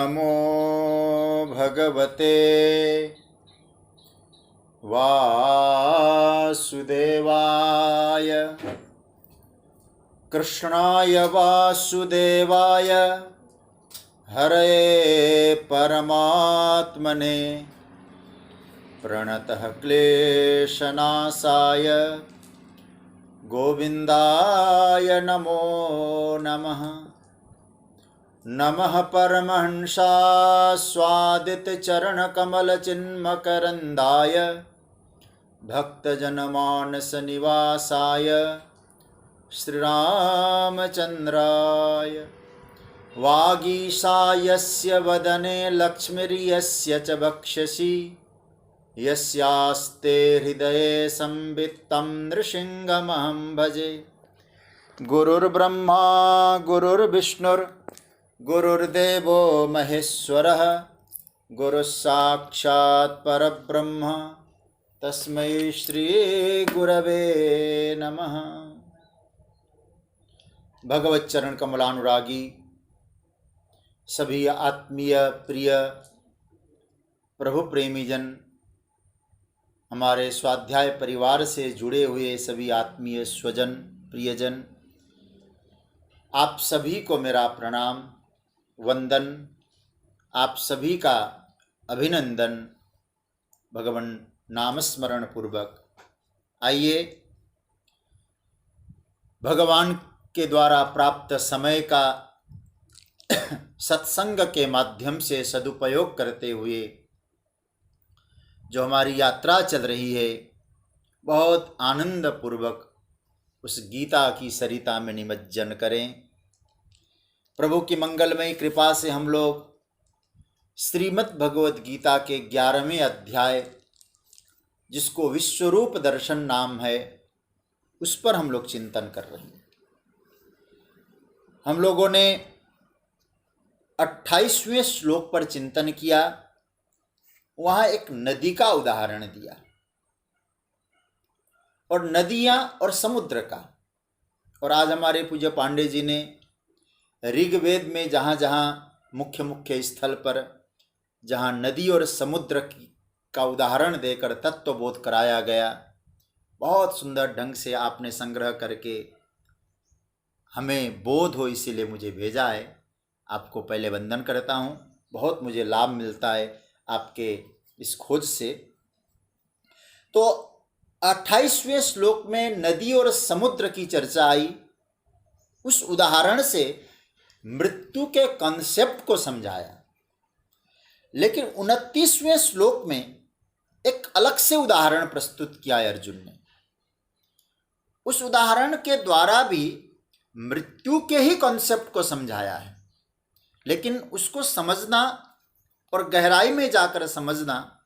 नमो भगवते वासुदेवाय कृष्णाय वासुदेवाय हरे परमात्मने प्रणतः क्लेशनाशाय गोविन्दाय नमो नमः। नमः परमहंसास्वादितचरणकमलचिन्मकरन्दाय भक्तजनमानसनिवासाय श्रीरामचन्द्राय वागीशायस्य वदने लक्ष्मीर्यस्य च वक्षसि यस्यास्ते हृदये संवित्तं नृसिंहमहं भजे। गुरुर्ब्रह्मा गुरुर्विष्णुर्गुरुर्देवो महेश्वरः गुरुस्साक्षात् परब्रह्म तस्मै श्री गुरवे नमः। भगवत चरण कमलानुरागी सभी आत्मीय प्रिय प्रभु प्रेमी जन, हमारे स्वाध्याय परिवार से जुड़े हुए सभी आत्मीय स्वजन प्रियजन, आप सभी को मेरा प्रणाम वंदन, आप सभी का अभिनंदन भगवान नामस्मरण पूर्वक। आइए भगवान के द्वारा प्राप्त समय का सत्संग के माध्यम से सदुपयोग करते हुए जो हमारी यात्रा चल रही है, बहुत आनंद पूर्वक उस गीता की सरिता में निमज्जन करें। प्रभु की मंगलमयी कृपा से हम लोग श्रीमद् भगवद गीता के 11वें अध्याय, जिसको विश्वरूप दर्शन नाम है, उस पर हम लोग चिंतन कर रहे हैं। हम लोगों ने 28वें श्लोक पर चिंतन किया, वहाँ एक नदी का उदाहरण दिया और नदियाँ और समुद्र का। और आज हमारे पूज्य पांडे जी ने ऋग्वेद में जहाँ जहाँ मुख्य मुख्य स्थल पर जहाँ नदी और समुद्र का उदाहरण देकर तत्वबोध कराया गया, बहुत सुंदर ढंग से आपने संग्रह करके हमें बोध हो, इसीलिए मुझे भेजा है। आपको पहले वंदन करता हूँ। बहुत मुझे लाभ मिलता है आपके इस खोज से। तो 28वें श्लोक में नदी और समुद्र की चर्चा आई। उस उदाहरण से मृत्यु के कॉन्सेप्ट को समझाया। लेकिन 29वें श्लोक में एक अलग से उदाहरण प्रस्तुत किया है अर्जुन ने। उस उदाहरण के द्वारा भी मृत्यु के ही कॉन्सेप्ट को समझाया है, लेकिन उसको समझना और गहराई में जाकर समझना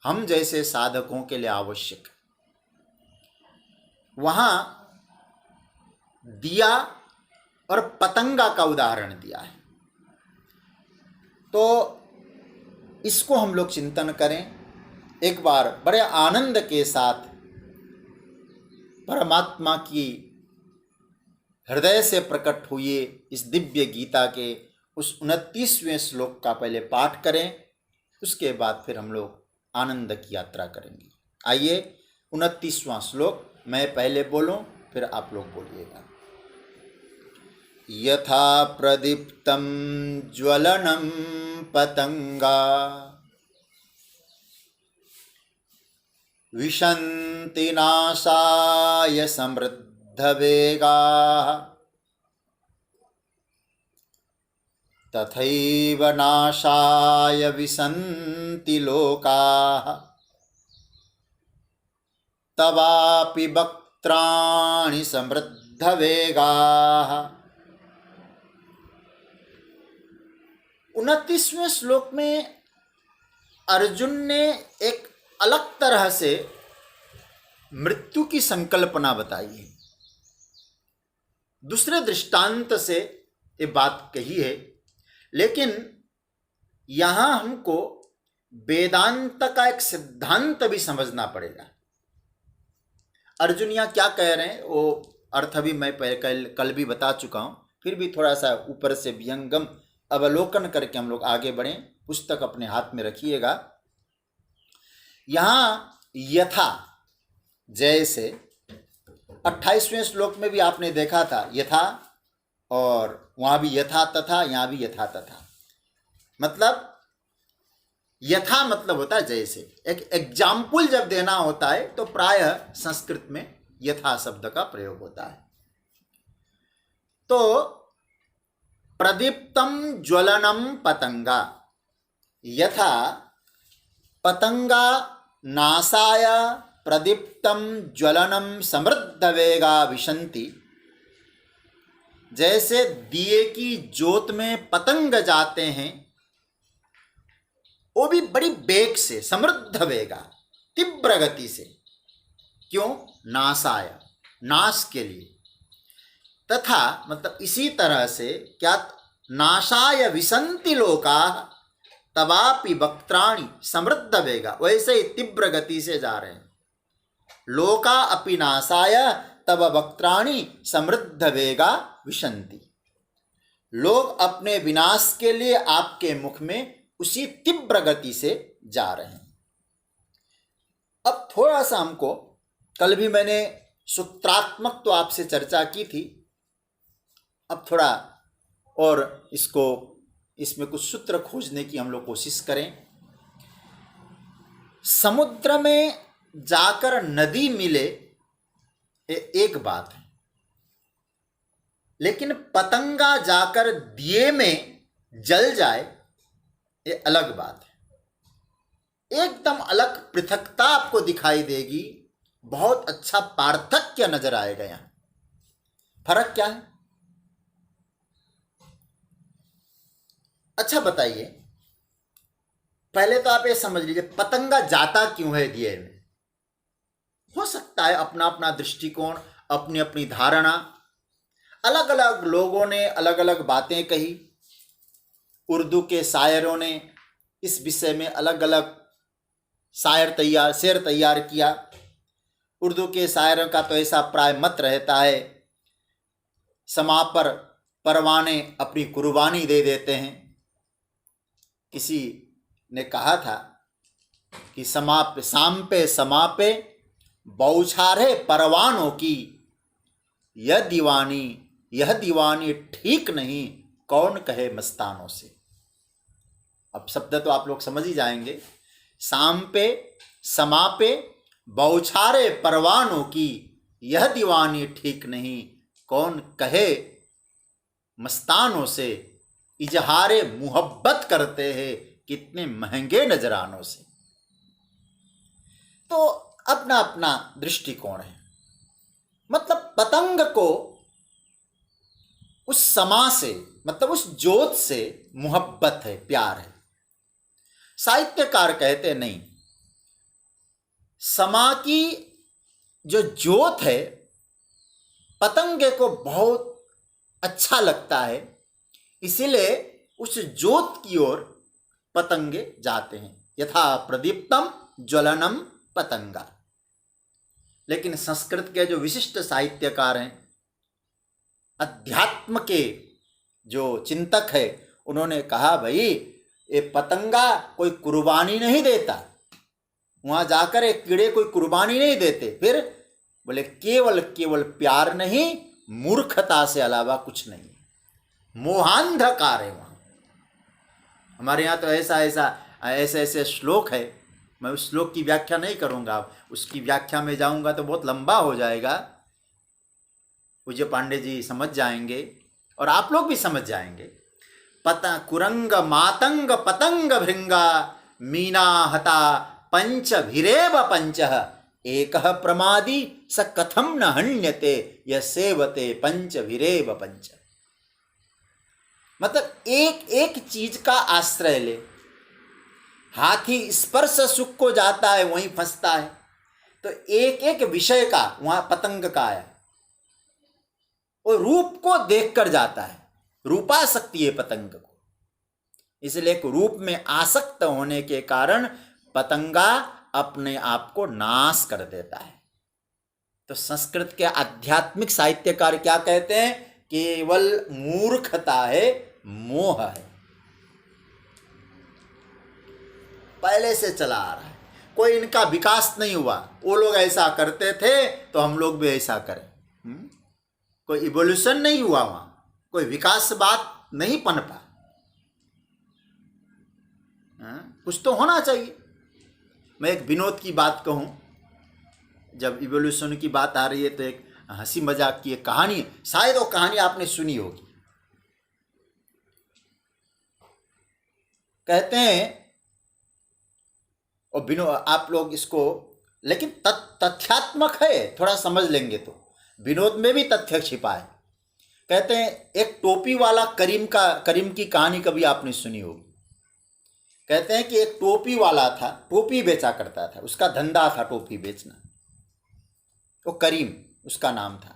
हम जैसे साधकों के लिए आवश्यक है। वहाँ दिया और पतंगा का उदाहरण दिया है, तो इसको हम लोग चिंतन करें एक बार बड़े आनंद के साथ। परमात्मा की हृदय से प्रकट हुए इस दिव्य गीता के उस 29वें श्लोक का पहले पाठ करें, उसके बाद फिर हम लोग आनंद की यात्रा करेंगे। आइए 29वां श्लोक मैं पहले बोलूं, फिर आप लोग बोलिएगा। यथा प्रदीप्तं ज्वलनं पतंगा विशन्ति नाशाय समृद्धवेगाः तथैव नाशाय विशन्ति लोकाः तवापि वक्त्राणि समृद्धवेगाः। 29वें श्लोक में अर्जुन ने एक अलग तरह से मृत्यु की संकल्पना बताई है। दूसरे दृष्टांत से ये बात कही है, लेकिन यहां हमको वेदांत का एक सिद्धांत भी समझना पड़ेगा। अर्जुन यहाँ क्या कह रहे हैं वो अर्थ भी मैं कल भी बता चुका हूँ, फिर भी थोड़ा सा ऊपर से विहंगम अवलोकन करके हम लोग आगे बढ़ें। पुस्तक अपने हाथ में रखिएगा। यहाँ यथा, जैसे 28वें श्लोक में भी आपने देखा था यथा, और वहाँ भी यथा तथा, यहाँ भी यथा तथा। मतलब यथा मतलब होता है जैसे। एक एग्जाम्पल जब देना होता है तो प्रायः संस्कृत में यथा शब्द का प्रयोग होता है। तो प्रदीप्तम ज्वलनम पतंगा, यथा पतंगा नासाय प्रदीप्तम ज्वलनम समृद्ध वेगा विशन्ति। जैसे दिए की ज्योत में पतंग जाते हैं, वो भी बड़ी बेग से, समृद्ध वेगा, तीव्र गति से। क्यों? नासाय, नाश के लिए। तथा मतलब इसी तरह से क्या, नाशाय विशन्ति लोका तवापि वक्त्राणि समृद्ध वेगा, वैसे ही तीव्र गति से जा रहे हैं। लोका अपि नाशाय तव वक्त्राणि समृद्ध वेगा विशन्ति। लोग अपने विनाश के लिए आपके मुख में उसी तीव्र गति से जा रहे हैं। अब थोड़ा सा हमको, कल भी मैंने सूत्रात्मक तो आपसे चर्चा की थी, अब थोड़ा और इसमें कुछ सूत्र खोजने की हम लोग कोशिश करें। समुद्र में जाकर नदी मिले एक बात है, लेकिन पतंगा जाकर दिए में जल जाए ये अलग बात है। एकदम अलग पृथकता आपको दिखाई देगी, बहुत अच्छा पार्थक्य नजर आएगा। यहां फर्क क्या है? अच्छा बताइए, पहले तो आप ये समझ लीजिए पतंगा जाता क्यों है दिए में। हो सकता है अपना अपना दृष्टिकोण, अपनी अपनी धारणा, अलग अलग लोगों ने अलग अलग बातें कही। उर्दू के शायरों ने इस विषय में अलग अलग शेर तैयार किया। उर्दू के शायरों का तो ऐसा प्राय मत रहता है, समा पर परवाने अपनी कुर्बानी दे देते हैं। किसी ने कहा था कि शाम पे समा पे बौछारे परवानों की, यह दीवानी ठीक नहीं, कौन कहे मस्तानों से। अब शब्द तो आप लोग समझ ही जाएंगे। शाम पे समा पे बौछारे परवानों की, यह दीवानी ठीक नहीं, कौन कहे मस्तानों से। इजहारे मुहब्बत करते हैं कितने महंगे नजरानों से। तो अपना अपना दृष्टिकोण है। मतलब पतंग को उस समा से, मतलब उस ज्योत से मुहब्बत है, प्यार है। साहित्यकार कहते नहीं, समा की जो ज्योत है पतंगे को बहुत अच्छा लगता है, इसीलिए उस ज्योत की ओर पतंगे जाते हैं। यथा प्रदीप्तम ज्वलनम पतंगा। लेकिन संस्कृत के जो विशिष्ट साहित्यकार हैं, अध्यात्म के जो चिंतक है, उन्होंने कहा भाई ये पतंगा कोई कुर्बानी नहीं देता, वहां जाकर एक कीड़े कोई कुर्बानी नहीं देते। फिर बोले केवल प्यार नहीं, मूर्खता से अलावा कुछ नहीं, मोहांधकार है वहां। हमारे यहाँ तो ऐसे श्लोक है, मैं उस श्लोक की व्याख्या नहीं करूंगा, उसकी व्याख्या में जाऊंगा तो बहुत लंबा हो जाएगा। पूज्य पांडे जी समझ जाएंगे और आप लोग भी समझ जाएंगे। कुरंग मातंग पतंग भृंगा मीना हता पंच भिरेव पंचः एकः प्रमादी स कथम न हन्यते य सेवते पंच भिरेव पंच। मतलब एक एक चीज का आश्रय ले। हाथी स्पर्श सुख को जाता है, वहीं फंसता है। तो एक एक विषय का वहां पतंग का है, वो रूप को देखकर जाता है, रूपासक्ति है पतंग को। इसलिए रूप में आसक्त होने के कारण पतंगा अपने आप को नाश कर देता है। तो संस्कृत के आध्यात्मिक साहित्यकार क्या कहते हैं? केवल मूर्खता है, मोह है। पहले से चला आ रहा है, कोई इनका विकास नहीं हुआ। वो लोग ऐसा करते थे तो हम लोग भी ऐसा करें। कोई इवोल्यूशन नहीं हुआ वहां, कोई विकास बात नहीं पनपा। कुछ तो होना चाहिए। मैं एक विनोद की बात कहूं, जब इवोल्यूशन की बात आ रही है तो एक हंसी मजाक की एक कहानी है, शायद वो कहानी आपने सुनी होगी। कहते हैं, और विनोद आप लोग इसको, लेकिन तथ्यात्मक है, थोड़ा समझ लेंगे तो विनोद में भी तथ्य छिपा है। कहते हैं एक टोपी वाला करीम की कहानी कभी आपने सुनी होगी। कहते हैं कि एक टोपी वाला था, टोपी बेचा करता था, उसका धंधा था टोपी बेचना। वो करीम उसका नाम था।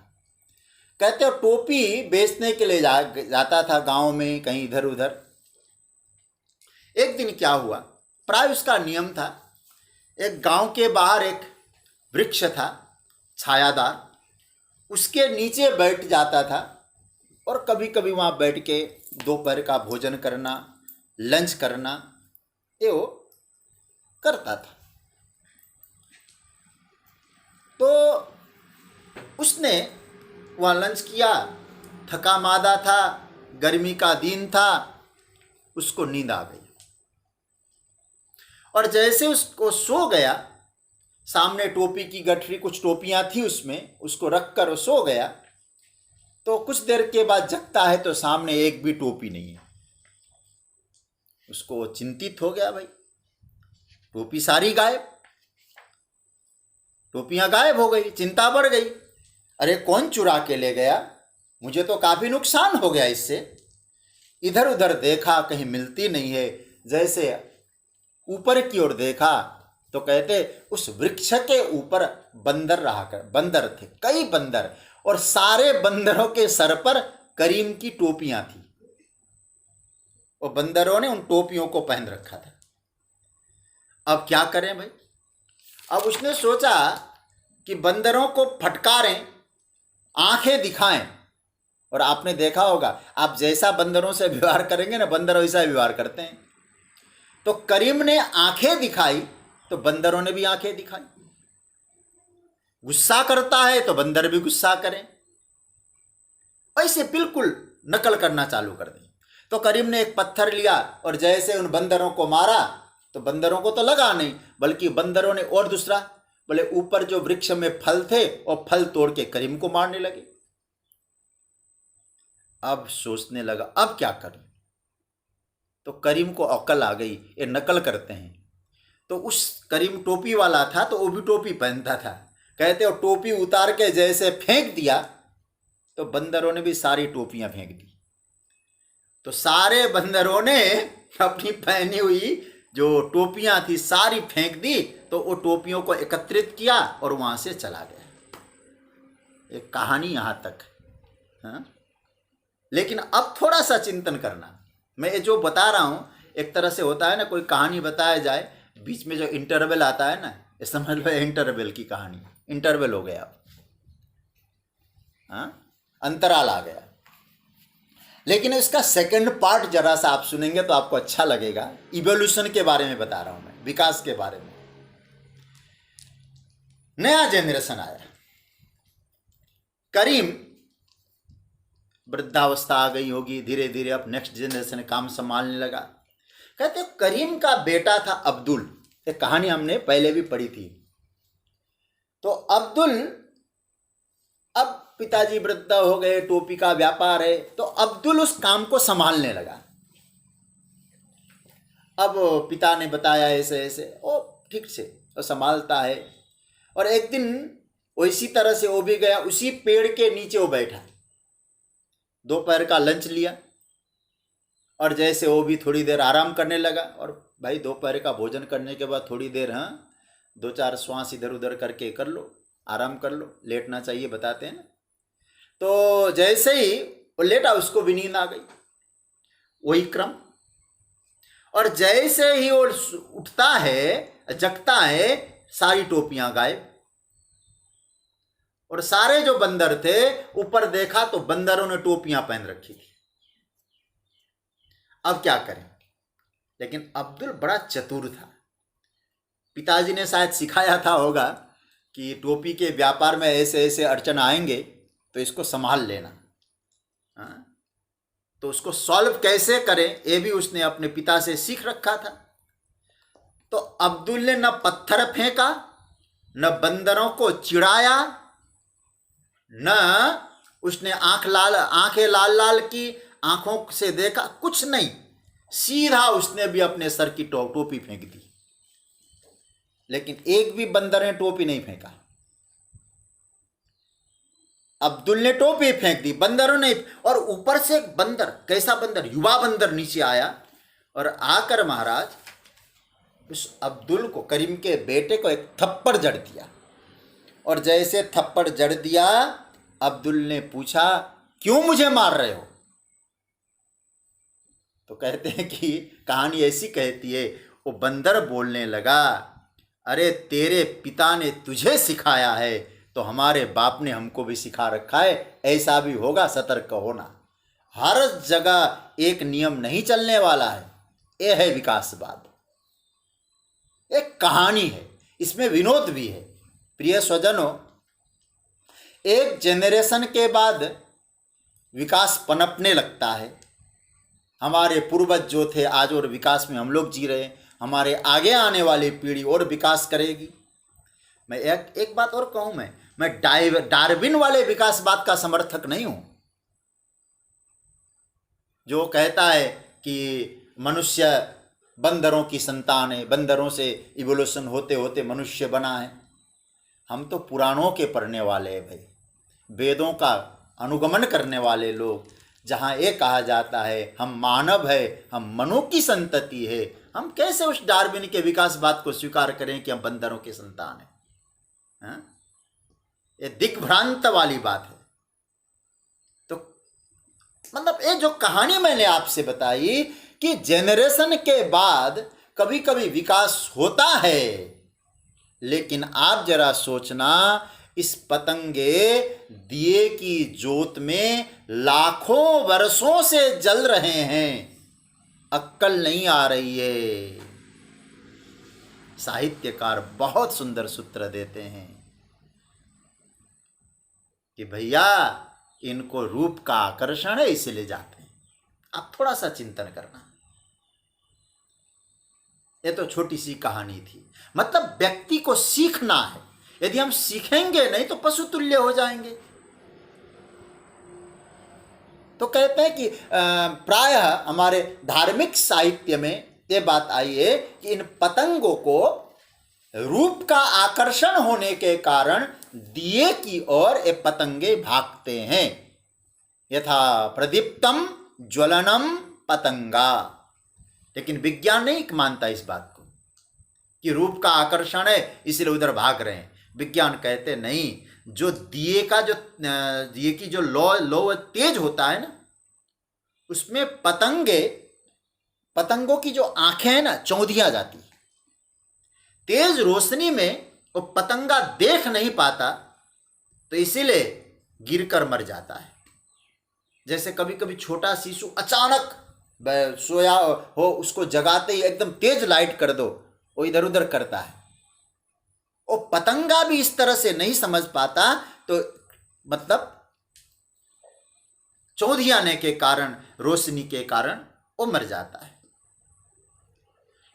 कहते हैं टोपी बेचने के लिए जाता था गांव में, कहीं इधर उधर। एक दिन क्या हुआ, प्राय उसका नियम था, एक गांव के बाहर एक वृक्ष था छायादार, उसके नीचे बैठ जाता था और कभी कभी वहाँ बैठ के दोपहर का भोजन करना, लंच करना, ये वो करता था। तो उसने वहाँ लंच किया, थका मादा था, गर्मी का दिन था, उसको नींद आ गई। और जैसे उसको सो गया, सामने टोपी की गठरी, कुछ टोपियां थी उसमें, उसको रखकर वो सो गया। तो कुछ देर के बाद जगता है तो सामने एक भी टोपी नहीं है। उसको चिंतित हो गया, भाई टोपी सारी गायब, टोपियां गायब हो गई, चिंता बढ़ गई। अरे कौन चुरा के ले गया, मुझे तो काफी नुकसान हो गया इससे। इधर उधर देखा, कहीं मिलती नहीं है। जैसे ऊपर की ओर देखा तो कहते उस वृक्ष के ऊपर बंदर थे, कई बंदर, और सारे बंदरों के सर पर करीम की टोपियां थी। और बंदरों ने उन टोपियों को पहन रखा था। अब क्या करें भाई? अब उसने सोचा कि बंदरों को फटकारें, आंखें दिखाएं। और आपने देखा होगा, आप जैसा बंदरों से व्यवहार करेंगे ना, बंदर वैसा व्यवहार करते हैं। तो करीम ने आंखें दिखाई तो बंदरों ने भी आंखें दिखाई। गुस्सा करता है तो बंदर भी गुस्सा करें, ऐसे बिल्कुल नकल करना चालू कर दें। तो करीम ने एक पत्थर लिया और जैसे उन बंदरों को मारा, तो बंदरों को तो लगा नहीं, बल्कि बंदरों ने और दूसरा, बोले ऊपर जो वृक्ष में फल थे और फल तोड़ के करीम को मारने लगे। अब सोचने लगा अब क्या करूं। तो करीम को अकल आ गई, ये नकल करते हैं। तो उस करीम टोपी वाला था तो वो भी टोपी पहनता था। कहते हो टोपी उतार के जैसे फेंक दिया तो बंदरों ने भी सारी टोपियां फेंक दी। तो सारे बंदरों ने अपनी पहनी हुई जो टोपियां थी सारी फेंक दी। तो वो टोपियों को एकत्रित किया और वहां से चला गया। एक कहानी यहां तक। हाँ? लेकिन अब थोड़ा सा चिंतन करना। मैं ये जो बता रहा हूं, एक तरह से होता है ना, कोई कहानी बताया जाए, बीच में जो इंटरवल आता है ना, ये समझ लो इंटरवल की कहानी, इंटरवल हो गया। हाँ, अंतराल आ गया। लेकिन इसका सेकंड पार्ट जरा सा आप सुनेंगे तो आपको अच्छा लगेगा। इवोल्यूशन के बारे में बता रहा हूं मैं, विकास के बारे में। नया जनरेशन आया, करीम वृद्धावस्था आ गई होगी, धीरे धीरे अब नेक्स्ट जनरेशन काम संभालने लगा। कहते करीम का बेटा था अब्दुल, एक कहानी हमने पहले भी पढ़ी थी। तो अब्दुल, अब पिताजी वृद्ध हो गए, टोपी का व्यापार है, तो अब्दुल उस काम को संभालने लगा। अब पिता ने बताया ऐसे ऐसे, ओ ठीक से वो संभालता है। और एक दिन उसी तरह से वो भी गया, उसी पेड़ के नीचे वो बैठा, दोपहर का लंच लिया और जैसे वो भी थोड़ी देर आराम करने लगा। और भाई दोपहर का भोजन करने के बाद थोड़ी देर, हाँ, 2-4 श्वास इधर उधर करके कर लो, आराम कर लो, लेटना चाहिए बताते हैं ना। तो जैसे ही वो लेटा, उसको भी नींद आ गई, वही क्रम। और जैसे ही वो उठता है, जगता है, सारी टोपियां गायब। और सारे जो बंदर थे, ऊपर देखा तो बंदरों ने टोपियां पहन रखी थी। अब क्या करें? लेकिन अब्दुल बड़ा चतुर था, पिताजी ने शायद सिखाया था होगा कि टोपी के व्यापार में ऐसे ऐसे अड़चन आएंगे तो इसको संभाल लेना। हाँ? तो उसको सॉल्व कैसे करें ये भी उसने अपने पिता से सीख रखा था। तो अब्दुल ने न पत्थर फेंका, न बंदरों को चिढ़ाया, न उसने आंखें लाल लाल की, आंखों से देखा, कुछ नहीं। सीधा उसने भी अपने सर की टोपी फेंक दी। लेकिन एक भी बंदर ने टोपी नहीं फेंका। अब्दुल ने टोपी फेंक दी, बंदरों ने। और ऊपर से एक बंदर, कैसा बंदर, युवा बंदर नीचे आया और आकर महाराज उस अब्दुल को, करीम के बेटे को एक थप्पड़ जड़ दिया। और जैसे थप्पड़ जड़ दिया, अब्दुल ने पूछा, क्यों मुझे मार रहे हो? तो कहते हैं कि कहानी ऐसी कहती है, वो बंदर बोलने लगा, अरे तेरे पिता ने तुझे सिखाया है तो हमारे बाप ने हमको भी सिखा रखा है, ऐसा भी होगा, सतर्क होना। हर जगह एक नियम नहीं चलने वाला है। यह है विकासवाद। एक कहानी है, इसमें विनोद भी है। प्रिय स्वजनों, एक जनरेशन के बाद विकास पनपने लगता है। हमारे पूर्वज जो थे आज और विकास में हम लोग जी रहे हैं, हमारे आगे आने वाली पीढ़ी और विकास करेगी। मैं एक बात और कहूं, मैं डार्विन वाले विकासवाद का समर्थक नहीं हूं, जो कहता है कि मनुष्य बंदरों की संतान है, बंदरों से इवोल्यूशन होते होते मनुष्य बना है। हम तो पुराणों के पढ़ने वाले हैं भाई, वेदों का अनुगमन करने वाले लोग। जहाँ ये कहा जाता है हम मानव है, हम मनु की संतति है, हम कैसे उस डार्विन के विकासवाद को स्वीकार करें कि हम बंदरों के संतान हैं? हाँ? ये दिग्भ्रांत वाली बात है। तो मतलब ये जो कहानी मैंने आपसे बताई कि जेनरेशन के बाद कभी कभी विकास होता है, लेकिन आप जरा सोचना, इस पतंगे दिए की जोत में लाखों वर्षों से जल रहे हैं, अक्कल नहीं आ रही है। साहित्यकार बहुत सुंदर सूत्र देते हैं कि भैया इनको रूप का आकर्षण है इसलिए जाते हैं। आप थोड़ा सा चिंतन करना। ये तो छोटी सी कहानी थी। मतलब व्यक्ति को सीखना है। यदि हम सीखेंगे नहीं तो पशु तुल्य हो जाएंगे। तो कहते हैं कि प्रायः हमारे धार्मिक साहित्य में ये बात आई है कि इन पतंगों को रूप का आकर्षण होने के कारण दिए की ओर ये पतंगे भागते हैं। यथा प्रदीप्तम ज्वलनम पतंगा। लेकिन विज्ञान नहीं मानता इस बात को कि रूप का आकर्षण है इसलिए उधर भाग रहे हैं। विज्ञान कहते नहीं, जो दिए की जो लो तेज होता है ना, उसमें पतंगों की जो आंखें हैं ना, चौंधिया जाती है। तेज रोशनी में वो पतंगा देख नहीं पाता, तो इसीलिए गिरकर मर जाता है। जैसे कभी कभी छोटा शिशु अचानक सोया हो, उसको जगाते ही एकदम तेज लाइट कर दो, वो इधर उधर करता है। वो पतंगा भी इस तरह से नहीं समझ पाता, तो मतलब चौंधियाने के कारण, रोशनी के कारण वो मर जाता है।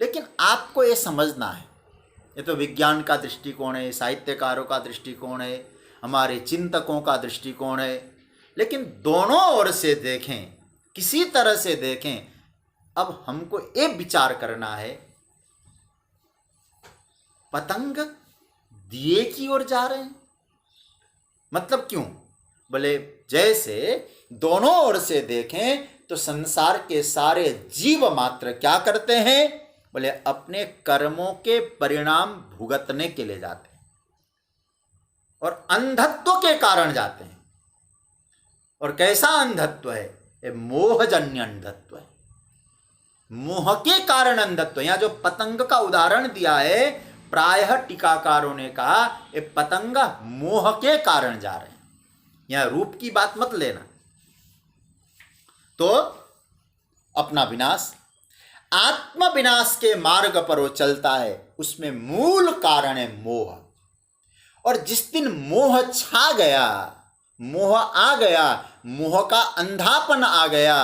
लेकिन आपको ये समझना है, ये तो विज्ञान का दृष्टिकोण है, साहित्यकारों का दृष्टिकोण है, हमारे चिंतकों का दृष्टिकोण है। लेकिन दोनों ओर से देखें, किसी तरह से देखें। अब हमको ये विचार करना है, पतंग दिए की ओर जा रहे हैं, मतलब क्यों? बोले जैसे दोनों ओर से देखें तो संसार के सारे जीव मात्र क्या करते हैं? बोले अपने कर्मों के परिणाम भुगतने के लिए जाते हैं और अंधत्व के कारण जाते हैं। और कैसा अंधत्व है? ये मोहजन्य अंधत्व है, मोह के कारण अंधत्व। यहां जो पतंग का उदाहरण दिया है, प्रायः टीकाकारों ने कहा ये पतंगा मोह के कारण जा रहे हैं, यहां रूप की बात मत लेना। तो अपना विनाश, आत्म विनाश के मार्ग पर वो चलता है, उसमें मूल कारण है मोह। और जिस दिन मोह छा गया, मोह आ गया, मोह का अंधापन आ गया,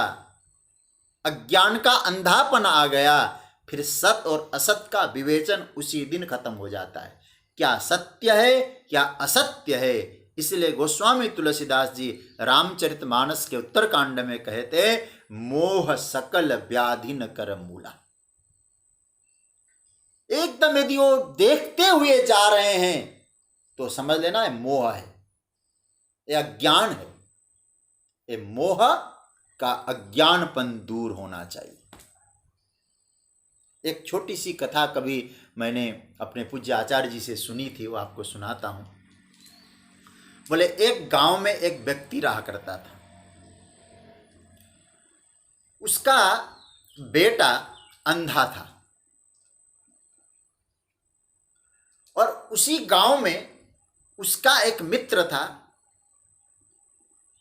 अज्ञान का अंधापन आ गया, फिर सत और असत का विवेचन उसी दिन खत्म हो जाता है। क्या सत्य है, क्या असत्य है। इसलिए गोस्वामी तुलसीदास जी रामचरितमानस के उत्तरकांड में कहते, मोह सकल व्याधि न कर मूला। एकदम यदि वो देखते हुए जा रहे हैं तो समझ लेना है मोह है, ये अज्ञान है। ये मोह का अज्ञानपन दूर होना चाहिए। एक छोटी सी कथा कभी मैंने अपने पूज्य आचार्य जी से सुनी थी, वो आपको सुनाता हूं। बोले एक गांव में एक व्यक्ति रहा करता था। उसका बेटा अंधा था और उसी गांव में उसका एक मित्र था,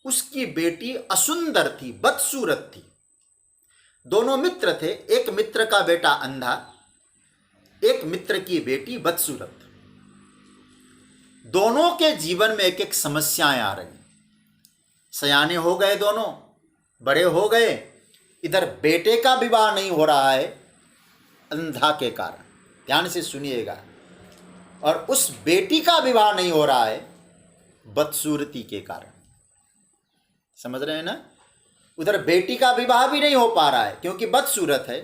उसकी बेटी असुंदर थी, बदसूरत थी। दोनों मित्र थे, एक मित्र का बेटा अंधा, एक मित्र की बेटी बदसूरत। दोनों के जीवन में एक एक समस्याएं आ रही। सयाने हो गए, दोनों बड़े हो गए, इधर बेटे का विवाह नहीं हो रहा है अंधा के कारण, ध्यान से सुनिएगा, और उस बेटी का विवाह नहीं हो रहा है बदसूरती के कारण। समझ रहे हैं ना। उधर बेटी का विवाह भी नहीं हो पा रहा है क्योंकि बदसूरत है,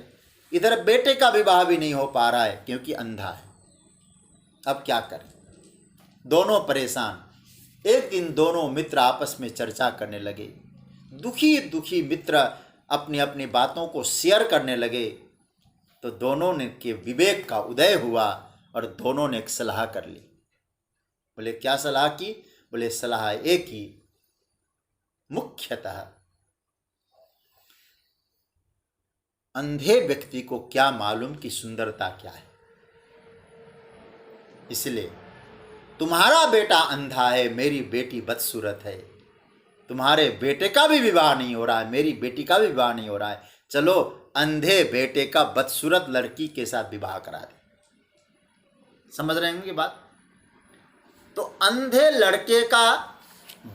इधर बेटे का विवाह भी नहीं हो पा रहा है क्योंकि अंधा है। अब क्या करें, दोनों परेशान। एक दिन दोनों मित्र आपस में चर्चा करने लगे, दुखी दुखी मित्र अपनी अपनी बातों को शेयर करने लगे। तो दोनों ने के विवेक का उदय हुआ और दोनों ने एक सलाह कर ली। बोले क्या सलाह की। बोले सलाह एक ही, मुख्यतः अंधे व्यक्ति को क्या मालूम कि सुंदरता क्या है। इसलिए तुम्हारा बेटा अंधा है, मेरी बेटी बदसूरत है, तुम्हारे बेटे का भी विवाह नहीं हो रहा है, मेरी बेटी का भी विवाह नहीं हो रहा है, चलो अंधे बेटे का बदसूरत लड़की के साथ विवाह करा दे। समझ रहे होंगे बात। तो अंधे लड़के का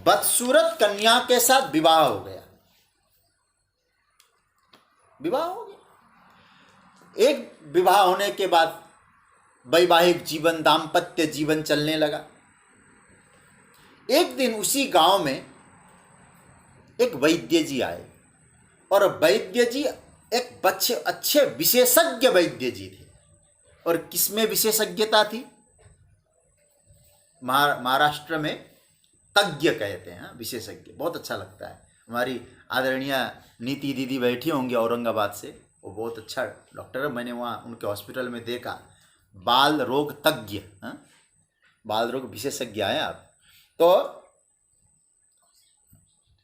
बदसूरत कन्या के साथ विवाह हो गया, विवाह हो गया। एक विवाह होने के बाद वैवाहिक जीवन, दाम्पत्य जीवन चलने लगा। एक दिन उसी गांव में एक वैद्य जी आए और वैद्य जी एक अच्छे विशेषज्ञ वैद्य जी थे। और किसमें विशेषज्ञता थी। महाराष्ट्र में तज्ञ कहते हैं, विशेषज्ञ, बहुत अच्छा लगता है। हमारी आदरणीय नीति दीदी बैठी होंगी औरंगाबाद से, वो बहुत अच्छा डॉक्टर है, मैंने वहाँ उनके हॉस्पिटल में देखा। बाल रोग तज्ञ, बाल रोग विशेषज्ञ है आप। तो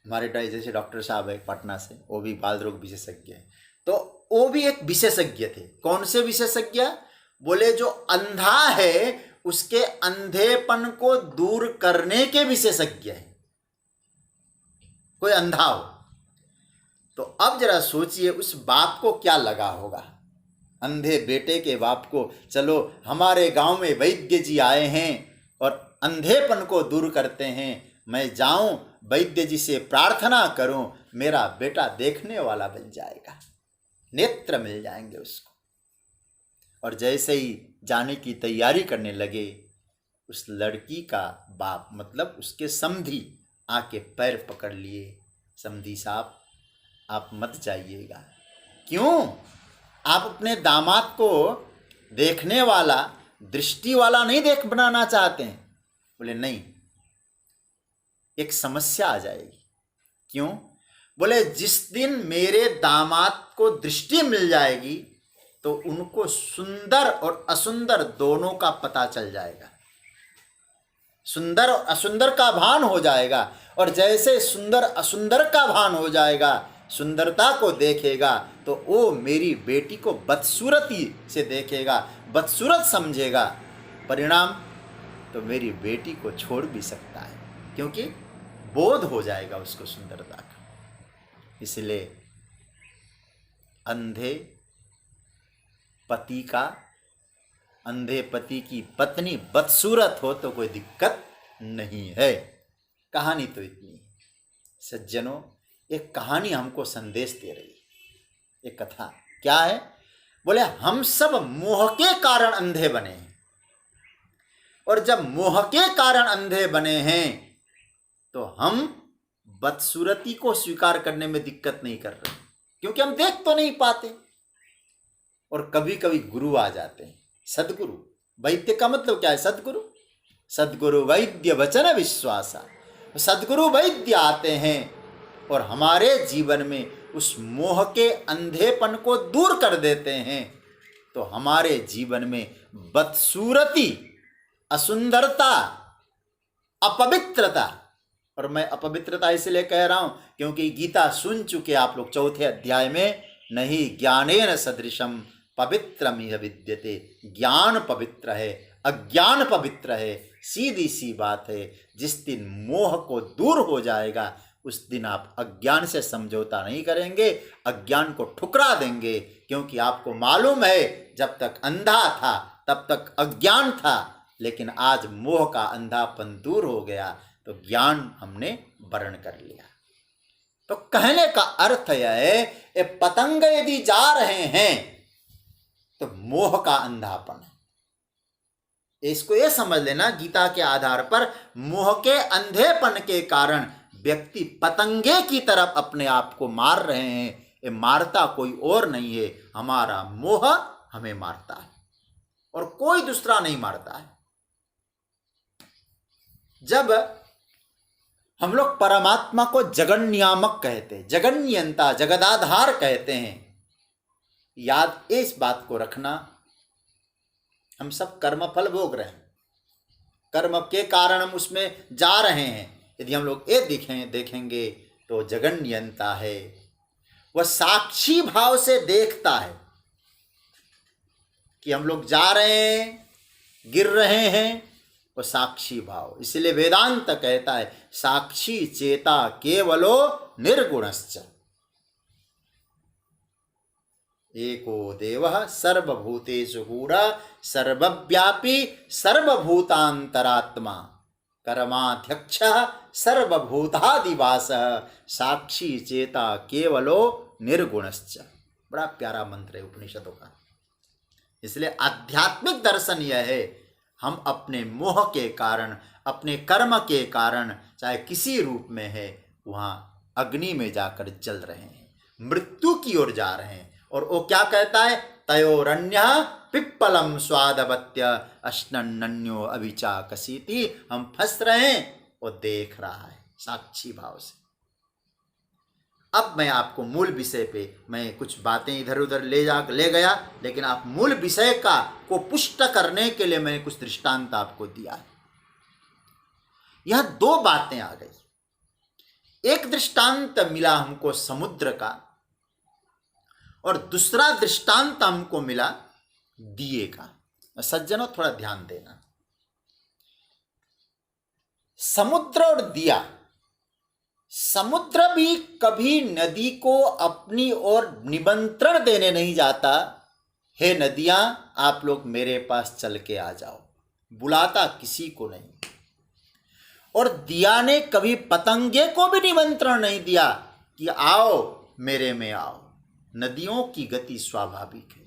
हमारे जैसे डॉक्टर साहब है पटना से, वो भी बाल रोग विशेषज्ञ हैं। तो वो भी एक विशेषज्ञ थे। कौन से विशेषज्ञ। बोले जो अंधा है उसके अंधेपन को दूर करने के विशेषज्ञ हैं। कोई अंधा हो तो अब जरा सोचिए उस बाप को क्या लगा होगा, अंधे बेटे के बाप को। चलो हमारे गांव में वैद्य जी आए हैं और अंधेपन को दूर करते हैं, मैं जाऊं वैद्य जी से प्रार्थना करूं, मेरा बेटा देखने वाला बन जाएगा, नेत्र मिल जाएंगे उसको। और जैसे ही जाने की तैयारी करने लगे, उस लड़की का बाप मतलब उसके समधी आके पैर पकड़ लिए, समधी साहब आप मत जाइएगा। क्यों। आप अपने दामाद को देखने वाला, दृष्टि वाला नहीं देख बनाना चाहते हैं। बोले नहीं, एक समस्या आ जाएगी। क्यों। बोले जिस दिन मेरे दामाद को दृष्टि मिल जाएगी तो उनको सुंदर और असुंदर दोनों का पता चल जाएगा, सुंदर और असुंदर का भान हो जाएगा। और जैसे सुंदर असुंदर का भान हो जाएगा, सुंदरता को देखेगा तो वो मेरी बेटी को बदसूरती से देखेगा, बदसूरत समझेगा। परिणाम तो मेरी बेटी को छोड़ भी सकता है, क्योंकि बोध हो जाएगा उसको सुंदरता का। इसलिए अंधे पति का अंधे पति की पत्नी बदसूरत हो तो कोई दिक्कत नहीं है। कहानी तो इतनी है सज्जनों। एक कहानी हमको संदेश दे रही है। एक कथा क्या है? बोले हम सब मोह के कारण अंधे बने हैं, और जब मोह के कारण अंधे बने हैं तो हम बदसूरती को स्वीकार करने में दिक्कत नहीं कर रहे, क्योंकि हम देख तो नहीं पाते। और कभी कभी गुरु आ जाते हैं, सदगुरु। वैद्य का मतलब क्या है? सदगुरु। सदगुरु वैद्य वचन विश्वासा। सदगुरु वैद्य आते हैं और हमारे जीवन में उस मोह के अंधेपन को दूर कर देते हैं, तो हमारे जीवन में बदसूरती, असुंदरता, अपवित्रता, और मैं अपवित्रता इसलिए कह रहा हूं क्योंकि गीता सुन चुके आप लोग 4थे अध्याय में, नहीं ज्ञानेन सदृशम पवित्रमिह विद्यते। ज्ञान पवित्र है, अज्ञान पवित्र है। सीधी सी बात है, जिस दिन मोह को दूर हो जाएगा उस दिन आप अज्ञान से समझौता नहीं करेंगे, अज्ञान को ठुकरा देंगे। क्योंकि आपको मालूम है जब तक अंधा था तब तक अज्ञान था, लेकिन आज मोह का अंधापन दूर हो गया तो ज्ञान हमने वर्ण कर लिया। तो कहने का अर्थ यह है, ये पतंग यदि जा रहे हैं तो मोह का अंधापन है। इसको ये समझ लेना, गीता के आधार पर मोह के अंधेपन के कारण व्यक्ति पतंगे की तरफ अपने आप को मार रहे हैं। ये मारता कोई और नहीं है, हमारा मोह हमें मारता है और कोई दूसरा नहीं मारता है। जब हम लोग परमात्मा को जगन नियामक कहते हैं, जगन नियंता, जगदाधार कहते हैं, याद इस बात को रखना, हम सब कर्म फल भोग रहे हैं, कर्म के कारण हम उसमें जा रहे हैं। यदि हम लोग ये देखेंगे तो जगन नियंता है, वह साक्षी भाव से देखता है कि हम लोग जा रहे हैं, गिर रहे हैं, वो साक्षी भाव। इसलिए वेदांत कहता है साक्षी चेता केवलो निर्गुणश्च एको देवः सर्वभूतेषु गूढ़ः सर्वव्यापी सर्वभूतांतरात्मा कर्माध्यक्षः सर्वभूतादिवासः साक्षी चेता केवलो निर्गुणश्च। बड़ा प्यारा मंत्र है उपनिषदों का। इसलिए आध्यात्मिक दर्शन यह है, हम अपने मोह के कारण, अपने कर्म के कारण, चाहे किसी रूप में है, वहाँ अग्नि में जाकर जल रहे हैं, मृत्यु की ओर जा रहे हैं। और वो क्या कहता है? तयोरन्यः पिप्पलम स्वादवत्य अश्नन्यो अविचा कसीति। हम फंस रहे हैं, वो देख रहा है साक्षी भाव से। अब मैं आपको मूल विषय पे, मैं कुछ बातें इधर उधर ले गया, लेकिन आप मूल विषय को पुष्ट करने के लिए मैंने कुछ दृष्टांत आपको दिया है। यह 2 बातें आ गई। एक दृष्टांत मिला हमको समुद्र का, और दूसरा दृष्टांत हमको मिला दिए का। सज्जनों थोड़ा ध्यान देना, समुद्र और दिया। समुद्र भी कभी नदी को अपनी ओर निमंत्रण देने नहीं जाता, हे नदियां आप लोग मेरे पास चल के आ जाओ, बुलाता किसी को नहीं। और दिया ने कभी पतंगे को भी निमंत्रण नहीं दिया कि आओ मेरे में आओ। नदियों की गति स्वाभाविक है।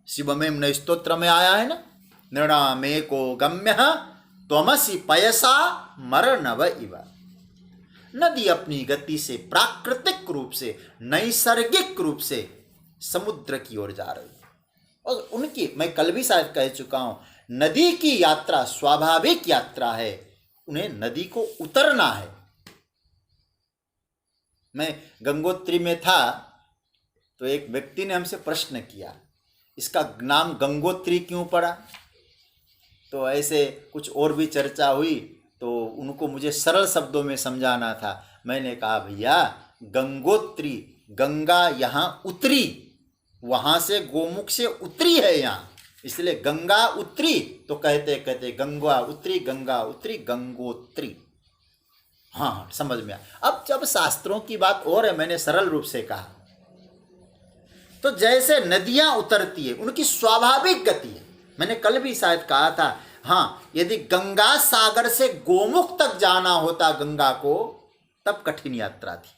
शिवमें स्तोत्र में आया है ना, नृणामे को गम्यः त्वमसि पयसा मरनव इव। नदी अपनी गति से, प्राकृतिक रूप से, नैसर्गिक रूप से समुद्र की ओर जा रही है। और उनकी, मैं कल भी शायद कह चुका हूं, नदी की यात्रा स्वाभाविक यात्रा है, उन्हें नदी को उतरना है। मैं गंगोत्री में था तो एक व्यक्ति ने हमसे प्रश्न किया, इसका नाम गंगोत्री क्यों पड़ा? तो ऐसे कुछ और भी चर्चा हुई, तो उनको मुझे सरल शब्दों में समझाना था। मैंने कहा भैया गंगोत्री, गंगा यहाँ उतरी, वहाँ से गोमुख से उतरी है यहाँ, इसलिए गंगा उतरी। तो कहते गंगा उतरी, गंगा उतरी, गंगोत्री। हाँ समझ में आया। अब जब शास्त्रों की बात और है, मैंने सरल रूप से कहा, तो जैसे नदियां उतरती है, उनकी स्वाभाविक गति है, मैंने कल भी शायद कहा था, हाँ, यदि गंगा सागर से गोमुख तक जाना होता गंगा को, तब कठिन यात्रा थी,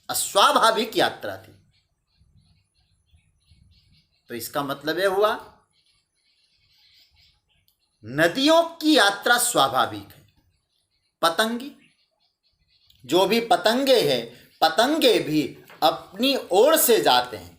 अस्वाभाविक यात्रा थी। तो इसका मतलब यह हुआ नदियों की यात्रा स्वाभाविक है। पतंगी, जो भी पतंगे हैं, पतंगे भी अपनी ओर से जाते हैं।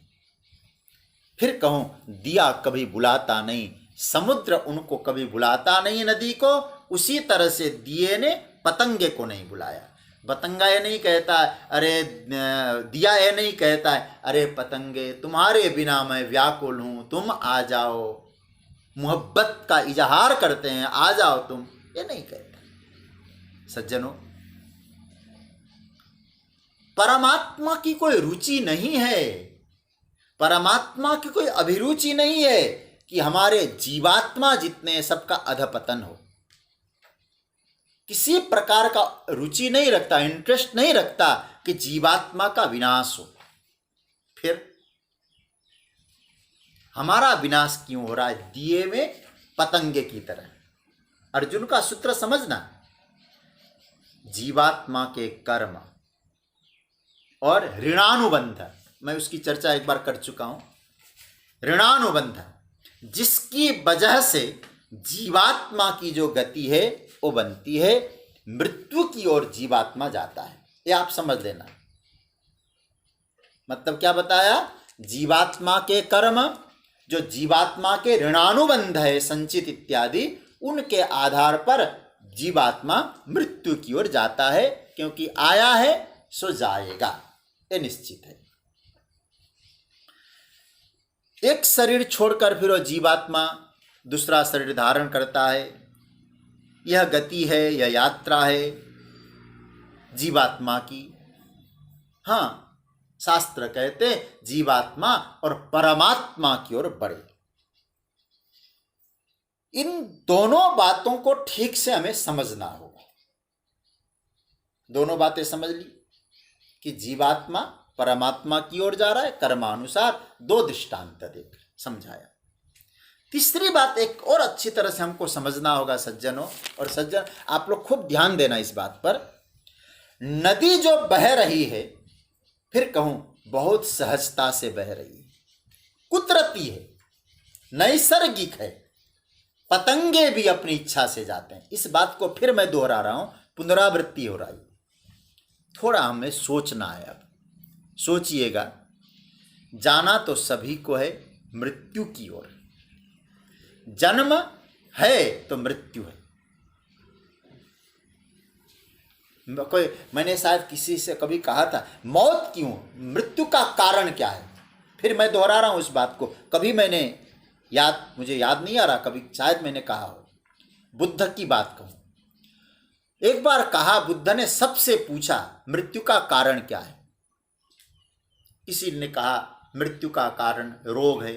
फिर कहूं, दिया कभी बुलाता नहीं, समुद्र उनको कभी बुलाता नहीं नदी को, उसी तरह से दिए ने पतंगे को नहीं बुलाया। पतंगा ये नहीं कहता अरे, दिया ये नहीं कहता है अरे पतंगे तुम्हारे बिना मैं व्याकुल हूं, तुम आ जाओ, मोहब्बत का इजहार करते हैं, आ जाओ तुम, ये नहीं कहता। सज्जनों, परमात्मा की कोई रुचि नहीं है, परमात्मा की कोई अभिरुचि नहीं है कि हमारे जीवात्मा जितने सबका अधपतन हो। किसी प्रकार का रुचि नहीं रखता, इंटरेस्ट नहीं रखता कि जीवात्मा का विनाश हो। फिर हमारा विनाश क्यों हो रहा है? दिए में पतंगे की तरह। अर्जुन का सूत्र समझना, जीवात्मा के कर्म और ऋणानुबंध, मैं उसकी चर्चा एक बार कर चुका हूं। ऋणानुबंध, जिसकी वजह से जीवात्मा की जो गति है वो बनती है, मृत्यु की ओर जीवात्मा जाता है। ये आप समझ लेना। मतलब क्या बताया? जीवात्मा के कर्म, जो जीवात्मा के ऋणानुबंध है, संचित इत्यादि, उनके आधार पर जीवात्मा मृत्यु की ओर जाता है, क्योंकि आया है सो जाएगा, ये निश्चित है। एक शरीर छोड़कर फिर वो जीवात्मा दूसरा शरीर धारण करता है। यह गति है, यह यात्रा है जीवात्मा की। हाँ, शास्त्र कहते जीवात्मा और परमात्मा की ओर बढ़े। इन दोनों बातों को ठीक से हमें समझना होगा। दोनों बातें समझ ली कि जीवात्मा परमात्मा की ओर जा रहा है कर्मानुसार, दो दृष्टांत देख समझाया। तीसरी बात एक और अच्छी तरह से हमको समझना होगा सज्जनों, और सज्जन आप लोग खूब ध्यान देना इस बात पर। नदी जो बह रही है, फिर कहूं बहुत सहजता से बह रही है, कुदरती है, नैसर्गिक है। पतंगे भी अपनी इच्छा से जाते हैं। इस बात को फिर मैं दोहरा रहा हूं, पुनरावृत्ति हो रही है। थोड़ा हमें सोचना है। अब सोचिएगा, जाना तो सभी को है मृत्यु की ओर। जन्म है तो मृत्यु है। कोई, मैंने शायद किसी से कभी कहा था, मौत क्यों, मृत्यु का कारण क्या है? फिर मैं दोहरा रहा हूं उस बात को। कभी मैंने मुझे याद नहीं आ रहा, कभी शायद मैंने कहा हो। बुद्ध की बात कहूं, एक बार कहा बुद्ध ने, सबसे पूछा मृत्यु का कारण क्या है? किसी ने कहा मृत्यु का कारण रोग है,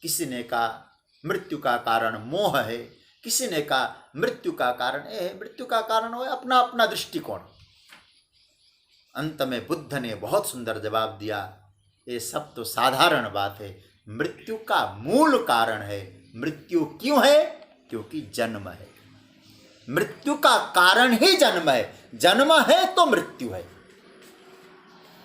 किसी ने कहा मृत्यु का कारण मोह है, किसी ने कहा मृत्यु का कारण मृत्यु का कारण हो अपना अपना दृष्टिकोण। अंत में बुद्ध ने बहुत सुंदर जवाब दिया, ये सब तो साधारण बात है, मृत्यु का मूल कारण है। मृत्यु क्यों है? क्योंकि जन्म है। मृत्यु का कारण ही जन्म है। जन्म है तो मृत्यु है।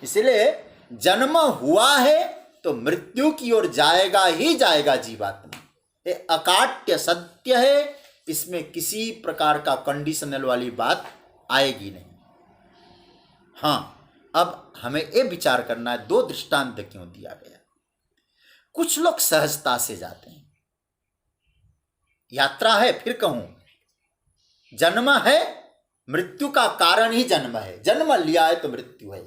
इसलिए जन्म हुआ है तो मृत्यु की ओर जाएगा ही जाएगा जीवात्मा। ये अकाट्य सत्य है, इसमें किसी प्रकार का कंडीशनल वाली बात आएगी नहीं। हाँ, अब हमें ये विचार करना है, दो दृष्टांत क्यों दिया गया। कुछ लोग सहजता से जाते हैं, यात्रा है, फिर कहूं जन्म है, मृत्यु का कारण ही जन्म है, जन्म लिया है तो मृत्यु है।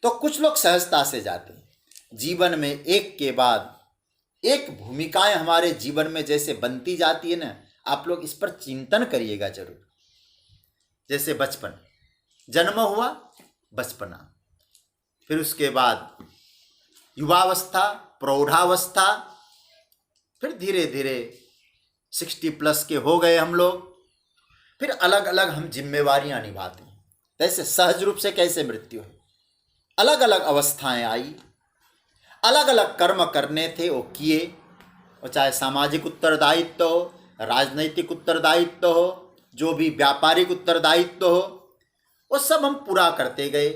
तो कुछ लोग सहजता से जाते हैं। जीवन में एक के बाद एक भूमिकाएं हमारे जीवन में जैसे बनती जाती है ना, आप लोग इस पर चिंतन करिएगा जरूर। जैसे बचपन, जन्म हुआ, बचपना, फिर उसके बाद युवावस्था, प्रौढ़ावस्था, फिर धीरे धीरे 60+ के हो गए हम लोग, फिर अलग अलग हम जिम्मेवारियां निभाते हैं। जैसे सहज रूप से कैसे मृत्यु है, अलग अलग अवस्थाएं आई, अलग अलग कर्म करने थे वो किए, और चाहे सामाजिक उत्तरदायित्व हो, राजनैतिक उत्तरदायित्व हो, जो भी व्यापारिक उत्तरदायित्व हो, वो सब हम पूरा करते गए।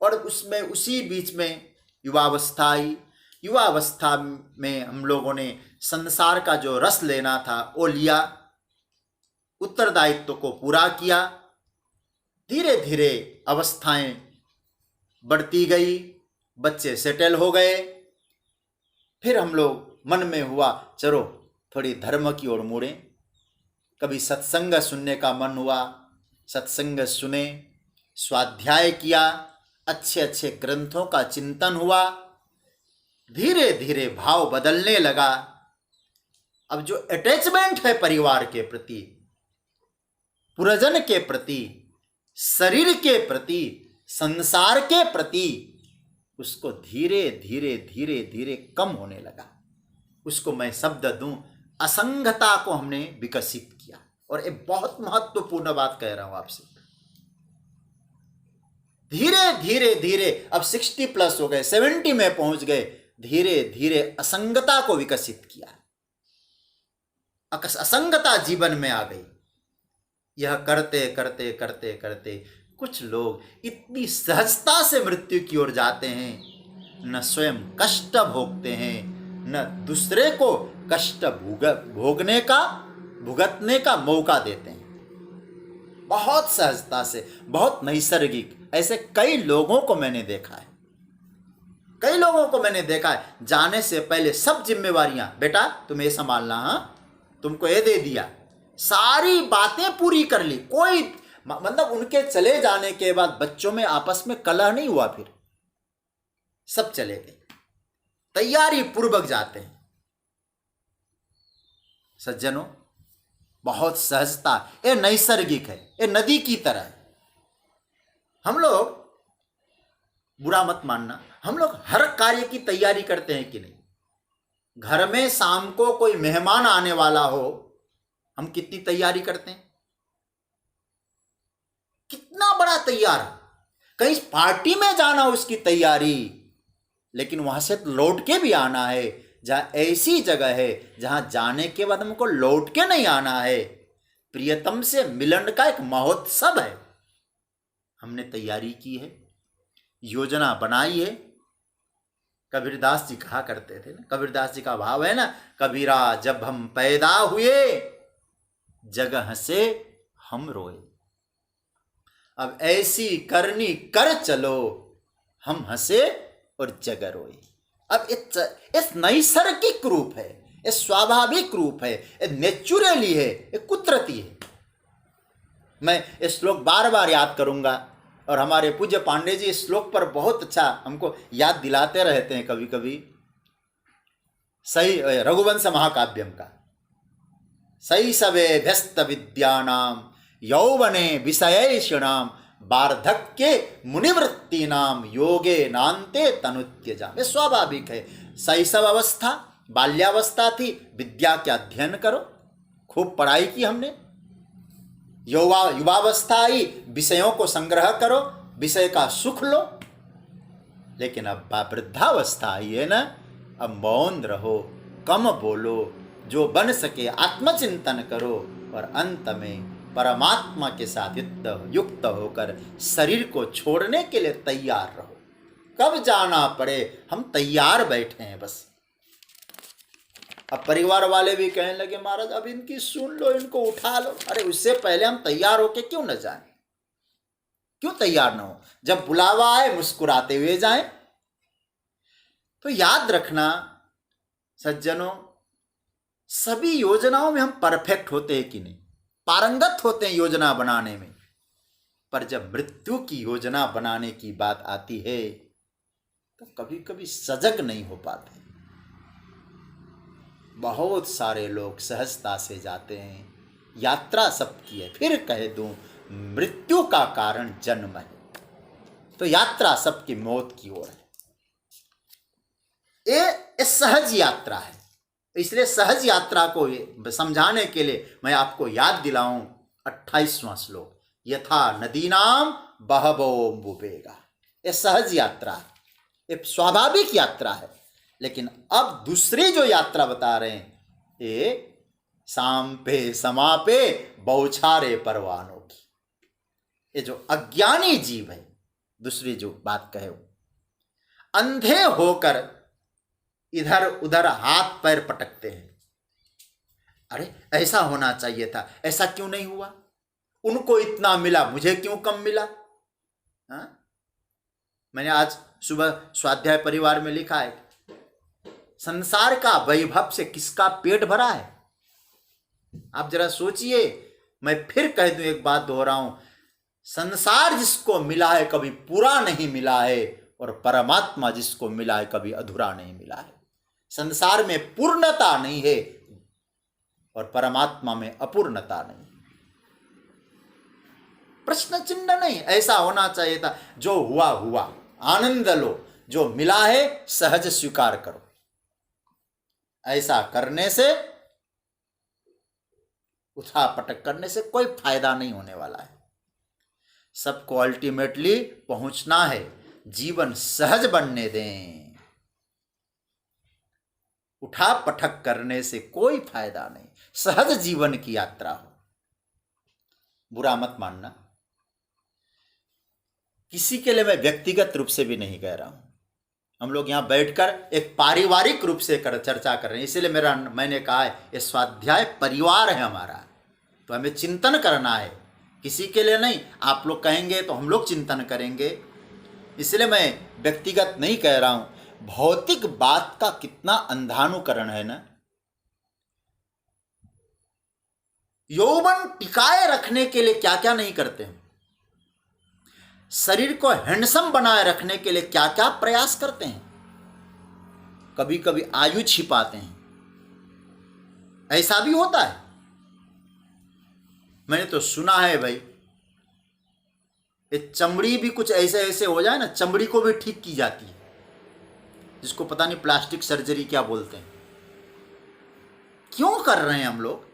और उसमें उसी बीच में युवावस्था आई। युवावस्था में हम लोगों ने संसार का जो रस लेना था वो लिया, उत्तरदायित्व को पूरा किया। धीरे धीरे अवस्थाएं बढ़ती गई, बच्चे सेटल हो गए। फिर हम लोग मन में हुआ चलो थोड़ी धर्म की ओर मुड़ें। कभी सत्संग सुनने का मन हुआ, सत्संग सुने, स्वाध्याय किया, अच्छे अच्छे ग्रंथों का चिंतन हुआ। धीरे धीरे भाव बदलने लगा। अब जो अटैचमेंट है परिवार के प्रति, पुरजन के प्रति, शरीर के प्रति, संसार के प्रति, उसको धीरे धीरे धीरे धीरे कम होने लगा। उसको मैं शब्द दूं, असंगता को हमने विकसित किया। और एक बहुत महत्वपूर्ण बात कह रहा हूं आपसे, धीरे धीरे धीरे अब 60 प्लस हो गए, 70 में पहुंच गए, धीरे धीरे असंगता को विकसित किया। असंगता जीवन में आ गई। यह करते करते करते करते कुछ लोग इतनी सहजता से मृत्यु की ओर जाते हैं, न स्वयं कष्ट भोगते हैं, न दूसरे को कष्ट भुगतने का मौका देते हैं। बहुत सहजता से, बहुत नैसर्गिक, ऐसे कई लोगों को मैंने देखा है। कई लोगों को मैंने देखा है, जाने से पहले सब जिम्मेवारियां, बेटा तुम ये संभालना, हाँ तुमको ये दे दिया, सारी बातें पूरी कर ली। कोई मतलब उनके चले जाने के बाद बच्चों में आपस में कलह नहीं हुआ। फिर सब चले गए, तैयारी पूर्वक जाते हैं। सज्जनों, बहुत सहजता, ये नैसर्गिक है, ये नदी की तरह है। हम लोग, बुरा मत मानना, हम लोग हर कार्य की तैयारी करते हैं कि नहीं? घर में शाम को कोई मेहमान आने वाला हो, हम कितनी तैयारी करते हैं, कितना बड़ा तैयार, कहीं पार्टी में जाना उसकी तैयारी, लेकिन वहां से लौट के भी आना है। जहां ऐसी जगह है जहां जाने के बाद हमको लौट के नहीं आना है, प्रियतम से मिलन का एक महोत्सव है। हमने तैयारी की है, योजना बनाई है। कबीरदास जी कहा करते थे ना, कबीरदास जी का भाव है ना, कबीरा जब हम पैदा हुए जगह से हम रोए, अब ऐसी करनी कर चलो हम हंसे और जग रोए। अब इस नैसर्गिक रूप है, ये स्वाभाविक रूप है, ये नेचुरली है, ये कुदरती है। मैं ये श्लोक बार बार याद करूंगा, और हमारे पूज्य पांडे जी इस श्लोक पर बहुत अच्छा हमको याद दिलाते रहते हैं कभी कभी। सही रघुवंश महाकाव्यम का, सही सवे व्यस्त विद्यानाम यौवने विषयेषणाम वार्धक्ये मुनिवृत्ति नाम योगे नान्ते तनुत्यजाम। ये स्वाभाविक है। शैशव अवस्था, बाल्यावस्था थी, विद्या के अध्ययन करो, खूब पढ़ाई की हमने। युवावस्था आई, विषयों को संग्रह करो, विषय का सुख लो। लेकिन अब वृद्धावस्था आई है ना, अब मौन रहो, कम बोलो, जो बन सके आत्मचिंतन करो, और अंत में परमात्मा के साथ युक्त होकर शरीर को छोड़ने के लिए तैयार रहो। कब जाना पड़े हम तैयार बैठे हैं बस। अब परिवार वाले भी कहने लगे, महाराज अब इनकी सुन लो, इनको उठा लो। अरे उससे पहले हम तैयार होके क्यों न जाएं? क्यों तैयार ना हो? जब बुलावा आए मुस्कुराते हुए जाएं। तो याद रखना सज्जनों, सभी योजनाओं में हम परफेक्ट होते हैं कि नहीं, पारंगत होते हैं योजना बनाने में, पर जब मृत्यु की योजना बनाने की बात आती है तो कभी कभी सजग नहीं हो पाते। बहुत सारे लोग सहजता से जाते हैं, यात्रा सबकी है। फिर कह दूं, मृत्यु का कारण जन्म है, तो यात्रा सबकी मौत की ओर है। ये सहज यात्रा है। इसलिए सहज यात्रा को समझाने के लिए मैं आपको याद दिलाऊं 28वां श्लोक, यथा नदीनाम बहवो बुभेगा। ये सहज यात्रा है, ये स्वाभाविक यात्रा है। लेकिन अब दूसरी जो यात्रा बता रहे हैं, ये शाम पे समापे बौछारे परवानों की। ये जो अज्ञानी जीव है, दूसरी जो बात कहे, वो अंधे होकर इधर उधर हाथ पैर पटकते हैं। अरे ऐसा होना चाहिए था, ऐसा क्यों नहीं हुआ, उनको इतना मिला मुझे क्यों कम मिला। हाँ? मैंने आज सुबह स्वाध्याय परिवार में लिखा है, संसार का वैभव से किसका पेट भरा है। आप जरा सोचिए, मैं फिर कह दूं, एक बात दोहराऊं, संसार जिसको मिला है कभी पूरा नहीं मिला है, और परमात्मा जिसको मिला है कभी अधूरा नहीं मिला है। संसार में पूर्णता नहीं है और परमात्मा में अपूर्णता नहीं। प्रश्न चिन्ह नहीं, ऐसा होना चाहिए था। जो हुआ हुआ, आनंद लो, जो मिला है सहज स्वीकार करो। ऐसा करने से, उठा पटक करने से कोई फायदा नहीं होने वाला है। सबको अल्टीमेटली पहुंचना है, जीवन सहज बनने दें। उठा पटक करने से कोई फायदा नहीं, सहज जीवन की यात्रा हो। बुरा मत मानना, किसी के लिए मैं व्यक्तिगत रूप से भी नहीं कह रहा हूं। हम लोग यहां बैठकर एक पारिवारिक रूप से चर्चा कर रहे हैं, इसीलिए मैंने कहा है ये स्वाध्याय परिवार है हमारा, तो हमें चिंतन करना है, किसी के लिए नहीं। आप लोग कहेंगे तो हम लोग चिंतन करेंगे, इसलिए मैं व्यक्तिगत नहीं कह रहा हूं। भौतिक बात का कितना अंधानुकरण है ना। यौवन टिकाए रखने के लिए क्या क्या नहीं करते हैं, शरीर को हैंडसम बनाए रखने के लिए क्या क्या प्रयास करते हैं, कभी कभी आयु छिपाते हैं, ऐसा भी होता है। मैंने तो सुना है भाई, ये चमड़ी भी कुछ ऐसे ऐसे हो जाए ना, चमड़ी को भी ठीक की जाती है, जिसको पता नहीं प्लास्टिक सर्जरी क्या बोलते हैं। क्यों कर रहे हैं हम लोग।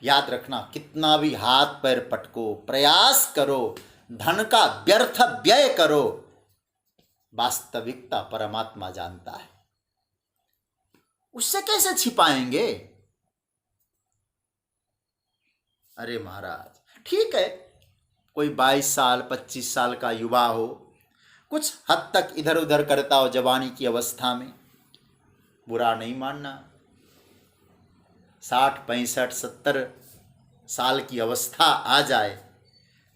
याद रखना, कितना भी हाथ पैर पटको, प्रयास करो, धन का व्यर्थ व्यय करो, वास्तविकता परमात्मा जानता है, उससे कैसे छिपाएंगे। अरे महाराज, ठीक है, कोई 22 साल 25 साल का युवा हो, कुछ हद तक इधर उधर करता हो जवानी की अवस्था में, बुरा नहीं मानना। 60 65 70 साल की अवस्था आ जाए,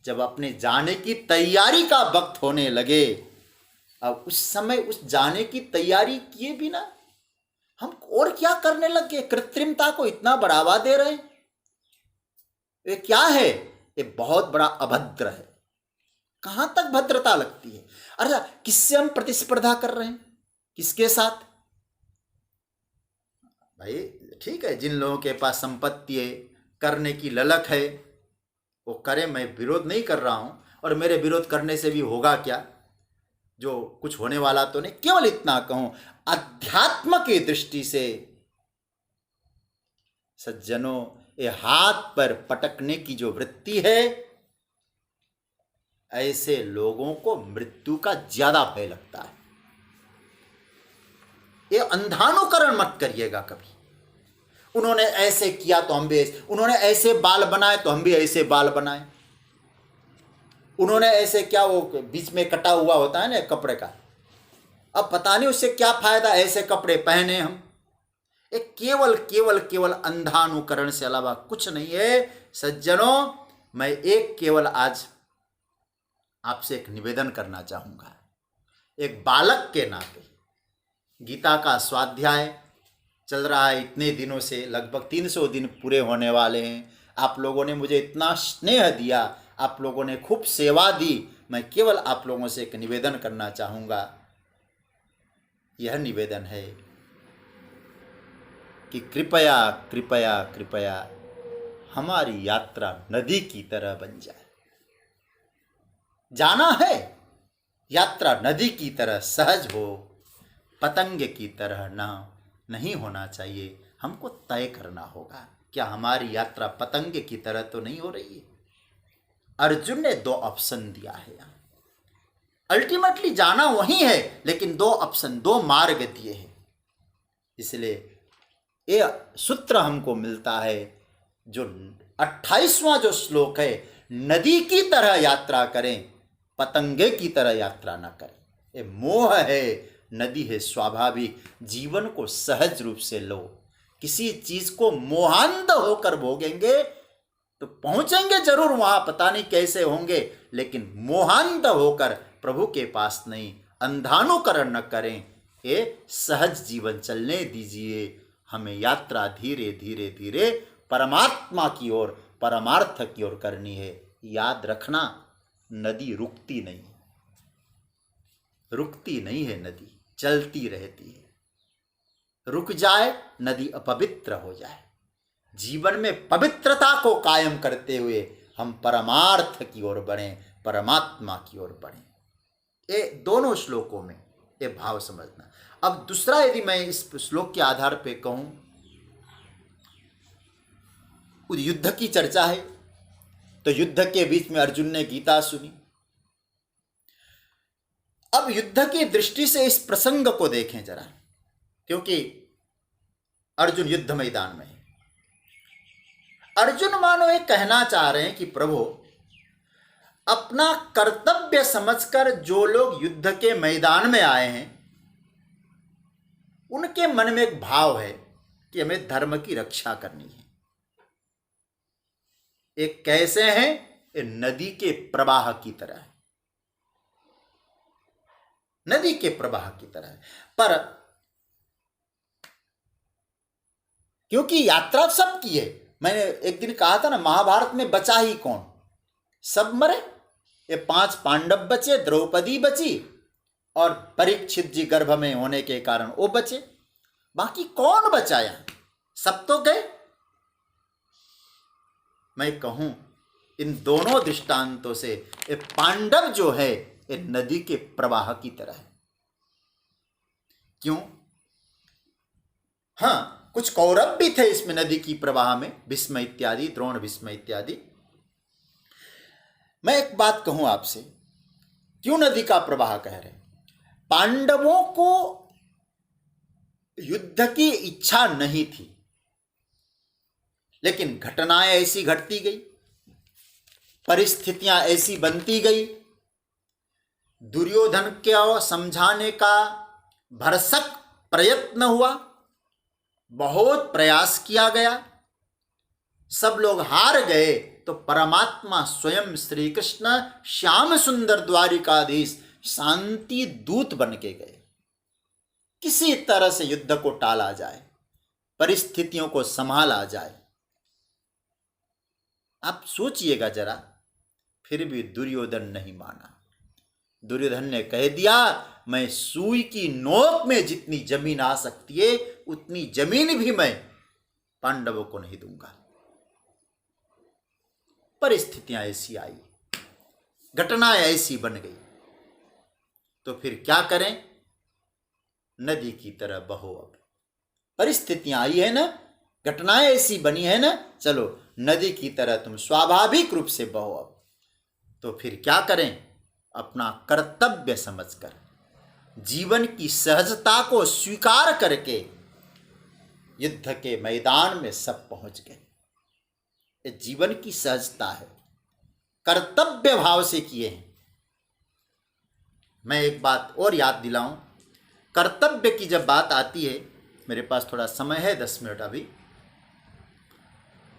जब अपने जाने की तैयारी का वक्त होने लगे, अब उस समय उस जाने की तैयारी किए बिना हम और क्या करने लगे। कृत्रिमता को इतना बढ़ावा दे रहे हैं, ये क्या है, ये बहुत बड़ा अभद्र है। कहां तक भद्रता लगती है। अरे किससे हम प्रतिस्पर्धा कर रहे हैं, किसके साथ। भाई ठीक है, जिन लोगों के पास संपत्ति है, करने की ललक है, वो करे, मैं विरोध नहीं कर रहा हूं। और मेरे विरोध करने से भी होगा क्या, जो कुछ होने वाला तो नहीं। केवल इतना कहूं, अध्यात्म की दृष्टि से सज्जनों, ये हाथ पर पटकने की जो वृत्ति है, ऐसे लोगों को मृत्यु का ज्यादा भय लगता है। ये अंधानुकरण मत करिएगा कभी। उन्होंने ऐसे किया तो हम भी ऐसे, उन्होंने ऐसे बाल बनाए तो हम भी ऐसे बाल बनाए, उन्होंने ऐसे क्या, वो बीच में कटा हुआ होता है ना कपड़े का, अब पता नहीं उससे क्या फायदा, ऐसे कपड़े पहने हम। एक केवल केवल केवल अंधानुकरण से अलावा कुछ नहीं है। सज्जनों, मैं एक केवल आज आपसे एक निवेदन करना चाहूंगा, एक बालक के नाते। गीता का स्वाध्याय चल रहा है इतने दिनों से, लगभग 300 दिन पूरे होने वाले हैं। आप लोगों ने मुझे इतना स्नेह दिया, आप लोगों ने खूब सेवा दी। मैं केवल आप लोगों से एक निवेदन करना चाहूँगा। यह निवेदन है कि कृपया कृपया कृपया हमारी यात्रा नदी की तरह बन जाए। जाना है, यात्रा नदी की तरह सहज हो, पतंग की तरह नहीं होना चाहिए। हमको तय करना होगा, क्या हमारी यात्रा पतंग की तरह तो नहीं हो रही है। अर्जुन ने 2 ऑप्शन दिया है। अल्टीमेटली जाना वही है, लेकिन दो ऑप्शन, दो मार्ग दिए हैं। इसलिए ये सूत्र हमको मिलता है, जो 28वां जो श्लोक है, नदी की तरह यात्रा करें, पतंगे की तरह यात्रा ना करें। ये मोह है, नदी है स्वाभाविक। जीवन को सहज रूप से लो। किसी चीज को मोहांध होकर भोगेंगे तो पहुंचेंगे जरूर वहां, पता नहीं कैसे होंगे, लेकिन मोहांध होकर प्रभु के पास नहीं। अंधानुकरण न करें, ये सहज जीवन चलने दीजिए। हमें यात्रा धीरे धीरे धीरे परमात्मा की ओर, परमार्थ की ओर करनी है। याद रखना, नदी रुकती नहीं, रुकती नहीं है नदी, चलती रहती है। रुक जाए नदी अपवित्र हो जाए। जीवन में पवित्रता को कायम करते हुए हम परमार्थ की ओर बढ़ें, परमात्मा की ओर बढ़ें। ये दोनों श्लोकों में ये भाव समझना। अब दूसरा, यदि मैं इस श्लोक के आधार पे कहूं, युद्ध की चर्चा है, तो युद्ध के बीच में अर्जुन ने गीता सुनी। अब युद्ध की दृष्टि से इस प्रसंग को देखें जरा, क्योंकि अर्जुन युद्ध मैदान में है। अर्जुन मानो ये कहना चाह रहे हैं कि प्रभु, अपना कर्तव्य समझकर जो लोग युद्ध के मैदान में आए हैं, उनके मन में एक भाव है कि हमें धर्म की रक्षा करनी है। एक कैसे हैं? एक नदी के प्रवाह की तरह है, नदी के प्रवाह की तरह है। पर क्योंकि यात्रा सबकी है, मैंने एक दिन कहा था ना, महाभारत में बचा ही कौन? सब मरे। ये 5 पांडव बचे, द्रौपदी बची, और परीक्षित जी गर्भ में होने के कारण वो बचे। बाकी कौन बचाया? सब तो गए। मैं कहूं, इन दोनों दृष्टांतों से ये पांडव जो है, ये नदी के प्रवाह की तरह है। क्यों? हाँ, कुछ कौरव भी थे इसमें नदी की प्रवाह में, भीष्म इत्यादि, द्रोण भीष्म इत्यादि। मैं एक बात कहूं आपसे, क्यों नदी का प्रवाह कह रहे? पांडवों को युद्ध की इच्छा नहीं थी, लेकिन घटनाएं ऐसी घटती गई, परिस्थितियां ऐसी बनती गई, दुर्योधन को समझाने का भरसक प्रयत्न हुआ, बहुत प्रयास किया गया, सब लोग हार गए, तो परमात्मा स्वयं श्री कृष्ण श्याम सुंदर द्वारिकाधीश शांति दूत बन के गए। किसी तरह से युद्ध को टाला जाए, परिस्थितियों को संभाला जाए। आप सोचिएगा जरा, फिर भी दुर्योधन नहीं माना। दुर्योधन ने कह दिया, मैं सुई की नोक में जितनी जमीन आ सकती है, उतनी जमीन भी मैं पांडवों को नहीं दूंगा। परिस्थितियां ऐसी आई, घटनाएं ऐसी बन गई, तो फिर क्या करें? नदी की तरह बहो। अब परिस्थितियां आई है ना, घटनाएं ऐसी बनी है ना, चलो नदी की तरह तुम स्वाभाविक रूप से बहो। अब तो फिर क्या करें? अपना कर्तव्य समझकर, जीवन की सहजता को स्वीकार करके युद्ध के मैदान में सब पहुंच गए। ये जीवन की सहजता है, कर्तव्य भाव से किए हैं। मैं एक बात और याद दिलाऊं, कर्तव्य की जब बात आती है, मेरे पास थोड़ा समय है, 10 मिनट अभी,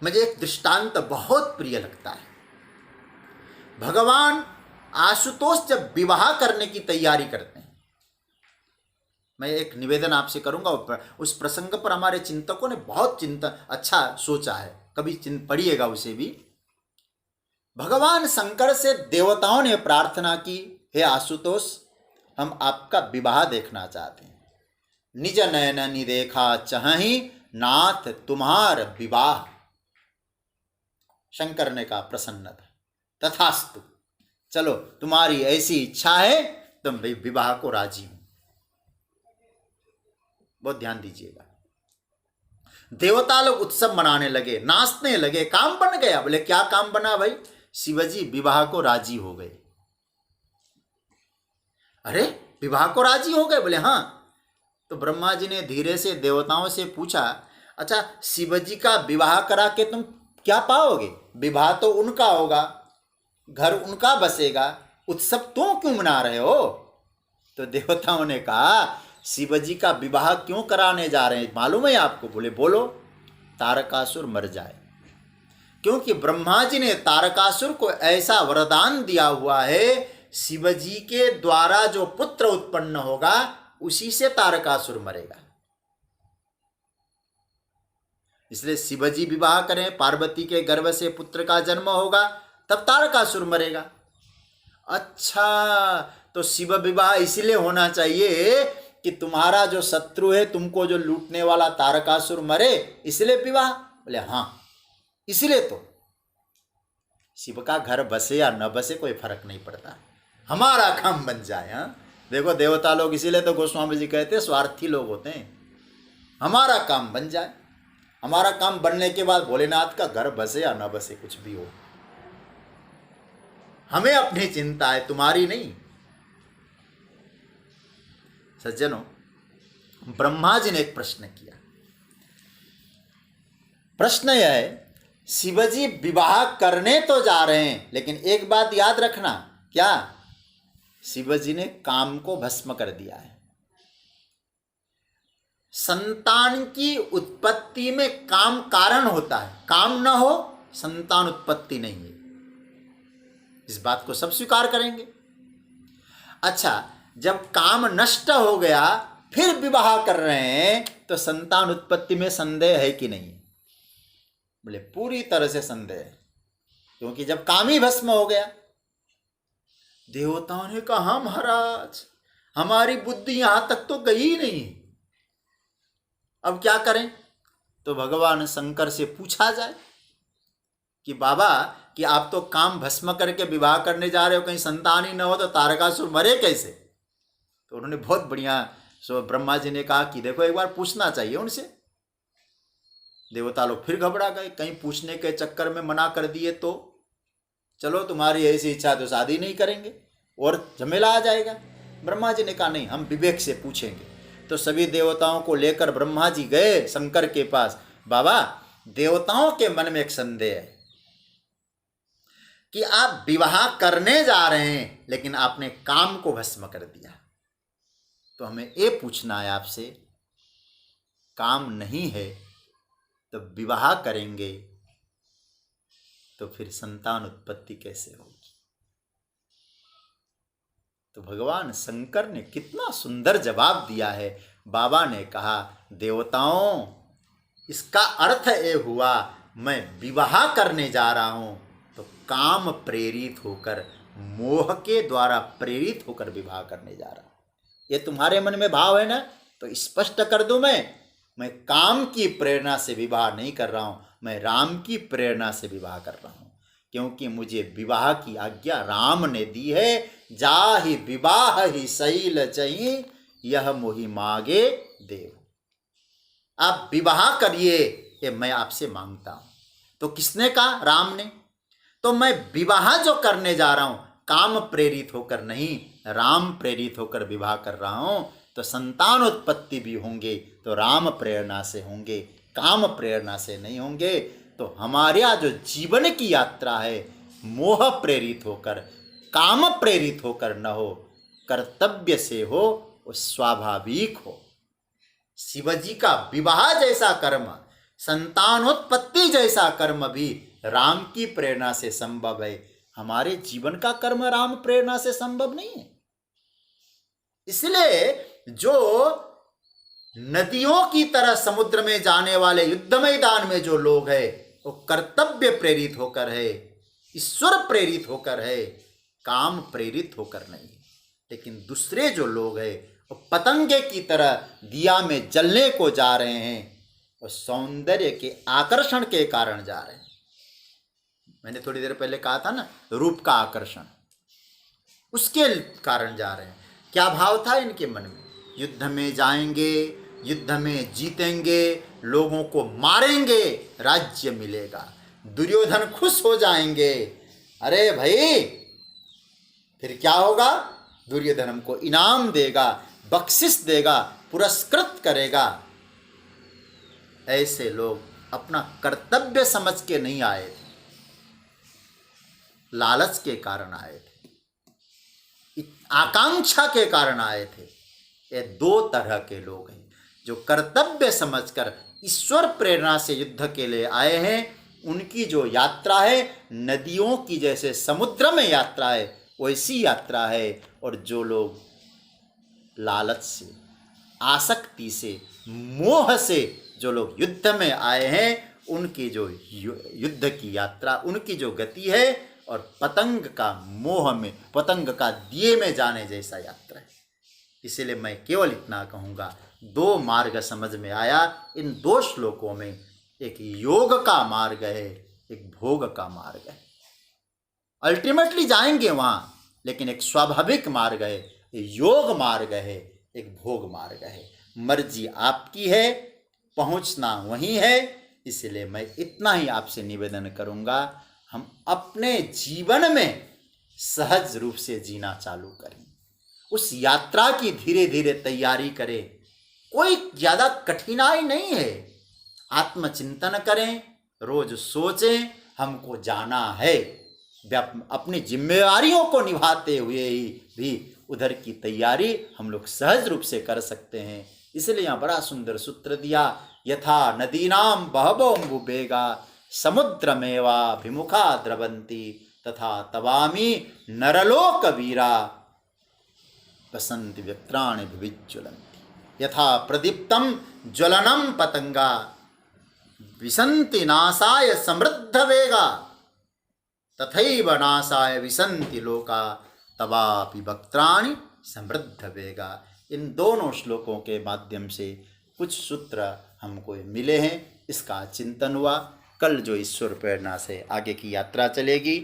मुझे एक दृष्टांत बहुत प्रिय लगता है। भगवान आशुतोष जब विवाह करने की तैयारी करते हैं, मैं एक निवेदन आपसे करूंगा, उस प्रसंग पर हमारे चिंतकों ने बहुत अच्छा सोचा है, कभी पढ़िएगा उसे भी। भगवान शंकर से देवताओं ने प्रार्थना की, हे आशुतोष, हम आपका विवाह देखना चाहते हैं। निज नयन देखा चाहि नाथ तुम्हार विवाह। शंकर ने कहा प्रसन्न था, तथास्तु, चलो तुम्हारी ऐसी इच्छा है तो मैं विवाह को राजी हूं। बहुत ध्यान दीजिएगा। देवता लोग उत्सव मनाने लगे, नाचने लगे, काम बन गया। बोले क्या काम बना भाई? शिवजी विवाह को राजी हो गए। अरे विवाह को राजी हो गए? बोले हाँ। तो ब्रह्मा जी ने धीरे से देवताओं से पूछा, अच्छा शिव जी का विवाह करा के तुम क्या पाओगे? विवाह तो उनका होगा, घर उनका बसेगा, उत्सव तुम क्यों मना रहे हो? तो देवताओं ने कहा, शिव जी का विवाह क्यों कराने जा रहे हैं मालूम है आपको? बोले बोलो। तारकासुर मर जाए, क्योंकि ब्रह्मा जी ने तारकासुर को ऐसा वरदान दिया हुआ है, शिव जी के द्वारा जो पुत्र उत्पन्न होगा उसी से तारकासुर मरेगा। इसलिए शिव जी विवाह करें, पार्वती के गर्भ से पुत्र का जन्म होगा, तब तारकासुर मरेगा। अच्छा, तो शिव विवाह इसलिए होना चाहिए कि तुम्हारा जो शत्रु है, तुमको जो लूटने वाला तारकासुर मरे, इसलिए विवाह? बोले हाँ, इसलिए तो शिव का घर बसे या न बसे कोई फर्क नहीं पड़ता, हमारा काम बन जाए। हाँ देखो, देवता लोग इसीलिए तो गोस्वामी जी कहते हैं स्वार्थी लोग होते हैं, हमारा काम बन जाए। हमारा काम बनने के बाद भोलेनाथ का घर बसे या न बसे, कुछ भी हो, हमें अपनी चिंता है, तुम्हारी नहीं। सज्जनों, ब्रह्मा जी ने एक प्रश्न किया। प्रश्न यह है, शिवजी विवाह करने तो जा रहे हैं, लेकिन एक बात याद रखना, क्या? शिवजी ने काम को भस्म कर दिया है। संतान की उत्पत्ति में काम कारण होता है, काम न हो संतान उत्पत्ति नहीं है, इस बात को सब स्वीकार करेंगे। अच्छा, जब काम नष्ट हो गया फिर विवाह कर रहे हैं, तो संतान उत्पत्ति में संदेह है कि नहीं? बोले पूरी तरह से संदेह है, क्योंकि जब काम ही भस्म हो गया। देवताओं ने कहा, हाँ महाराज, हमारी बुद्धि यहां तक तो गई ही नहीं, अब क्या करें? तो भगवान शंकर से पूछा जाए कि बाबा, कि आप तो काम भस्म करके विवाह करने जा रहे हो, कहीं संतान ही न हो तो तारकासुर मरे कैसे? तो उन्होंने बहुत बढ़िया, सो ब्रह्मा जी ने कहा कि देखो एक बार पूछना चाहिए उनसे। देवता लोग फिर घबरा गए, कहीं पूछने के चक्कर में मना कर दिए तो चलो तुम्हारी ऐसी इच्छा तो शादी नहीं करेंगे और झमेला आ जाएगा। ब्रह्मा जी ने कहा नहीं, हम विवेक से पूछेंगे। तो सभी देवताओं को लेकर ब्रह्मा जी गए शंकर के पास। बाबा, देवताओं के मन में एक संदेह है कि आप विवाह करने जा रहे हैं, लेकिन आपने काम को भस्म कर दिया, तो हमें ये पूछना है आपसे, काम नहीं है तो विवाह करेंगे तो फिर संतान उत्पत्ति कैसे होगी? तो भगवान शंकर ने कितना सुंदर जवाब दिया है। बाबा ने कहा, देवताओं, इसका अर्थ ये हुआ, मैं विवाह करने जा रहा हूं तो काम प्रेरित होकर, मोह के द्वारा प्रेरित होकर विवाह करने जा रहा हूं। ये तुम्हारे मन में भाव है ना, तो स्पष्ट कर दूं, मैं काम की प्रेरणा से विवाह नहीं कर रहा हूं, मैं राम की प्रेरणा से विवाह कर रहा हूं, क्योंकि मुझे विवाह की आज्ञा राम ने दी है। जाहि विवाह ही शैल चही, यह मोहि मागे देव। आप विवाह करिए, ये मैं आपसे मांगता हूं। तो किसने कहा? राम ने। तो मैं विवाह जो करने जा रहा हूं, काम प्रेरित होकर नहीं, राम प्रेरित होकर विवाह कर रहा हूं, तो संतान उत्पत्ति भी होंगे तो राम प्रेरणा से होंगे, काम प्रेरणा से नहीं होंगे। तो हमारे यहाँ जो जीवन की यात्रा है, मोह प्रेरित होकर, काम प्रेरित होकर न हो, कर्तव्य से हो, वो स्वाभाविक हो। शिवजी का विवाह जैसा कर्म, संतानोत्पत्ति जैसा कर्म भी राम की प्रेरणा से संभव है। हमारे जीवन का कर्म राम प्रेरणा से संभव नहीं है। इसलिए जो नदियों की तरह समुद्र में जाने वाले युद्ध मैदान में जो लोग हैं, वो कर्तव्य प्रेरित होकर है, ईश्वर प्रेरित होकर है, काम प्रेरित होकर नहीं। लेकिन दूसरे जो लोग हैं, वो पतंगे की तरह दिया में जलने को जा रहे हैं, और सौंदर्य के आकर्षण के कारण जा रहे हैं। मैंने थोड़ी देर पहले कहा था ना, रूप का आकर्षण, उसके कारण जा रहे हैं। क्या भाव था इनके मन में? युद्ध में जाएंगे, युद्ध में जीतेंगे, लोगों को मारेंगे, राज्य मिलेगा, दुर्योधन खुश हो जाएंगे। अरे भाई, फिर क्या होगा? दुर्योधन हमको इनाम देगा, बख्शिश देगा, पुरस्कृत करेगा। ऐसे लोग अपना कर्तव्य समझ के नहीं आए थे, लालच के कारण आए थे, आकांक्षा के कारण आए थे। ये दो तरह के लोग हैं, जो कर्तव्य समझकर ईश्वर प्रेरणा से युद्ध के लिए आए हैं। उनकी जो यात्रा है नदियों की जैसे समुद्र में यात्रा है, वैसी यात्रा है। और जो लोग लालच से, आसक्ति से, मोह से जो लोग युद्ध में आए हैं, उनकी जो युद्ध की यात्रा, उनकी जो गति है और पतंग का मोह में, पतंग का दिए में जाने जैसा यात्रा है। इसलिए मैं केवल इतना कहूँगा, दो मार्ग समझ में आया इन दो श्लोकों में। एक योग का मार्ग है, एक भोग का मार्ग है। अल्टीमेटली जाएंगे वहाँ, लेकिन एक स्वाभाविक मार्ग है, योग मार्ग है, एक भोग मार्ग है। मर्जी आपकी है, पहुँचना वहीं है। इसलिए मैं इतना ही आपसे निवेदन करूँगा, हम अपने जीवन में सहज रूप से जीना चालू करें, उस यात्रा की धीरे धीरे तैयारी करें। कोई ज़्यादा कठिनाई नहीं है। आत्मचिंतन करें, रोज सोचें हमको जाना है, अपनी जिम्मेवारियों को निभाते हुए ही भी उधर की तैयारी हम लोग सहज रूप से कर सकते हैं। इसलिए यहाँ बड़ा सुंदर सूत्र दिया, यथा नदीनां बहवोऽम्बुवेगा समुद्रमेवाभिमुखा द्रवन्ति तथा तवामी नरलोकवीरा वसन्ति व्यक्त्राणि विज्ज्वलन्ति। यथा प्रदीप्तं ज्वलनं पतंगा विसन्ति नासाय समृद्ध वेगा तथैव नासाय विसन्ति लोका तवापि वक्त्राणि समृद्ध वेगा। इन दोनों श्लोकों के माध्यम से कुछ सूत्र हमको मिले हैं, इसका चिंतन हुआ। कल जो ईश्वर प्रेरणा से आगे की यात्रा चलेगी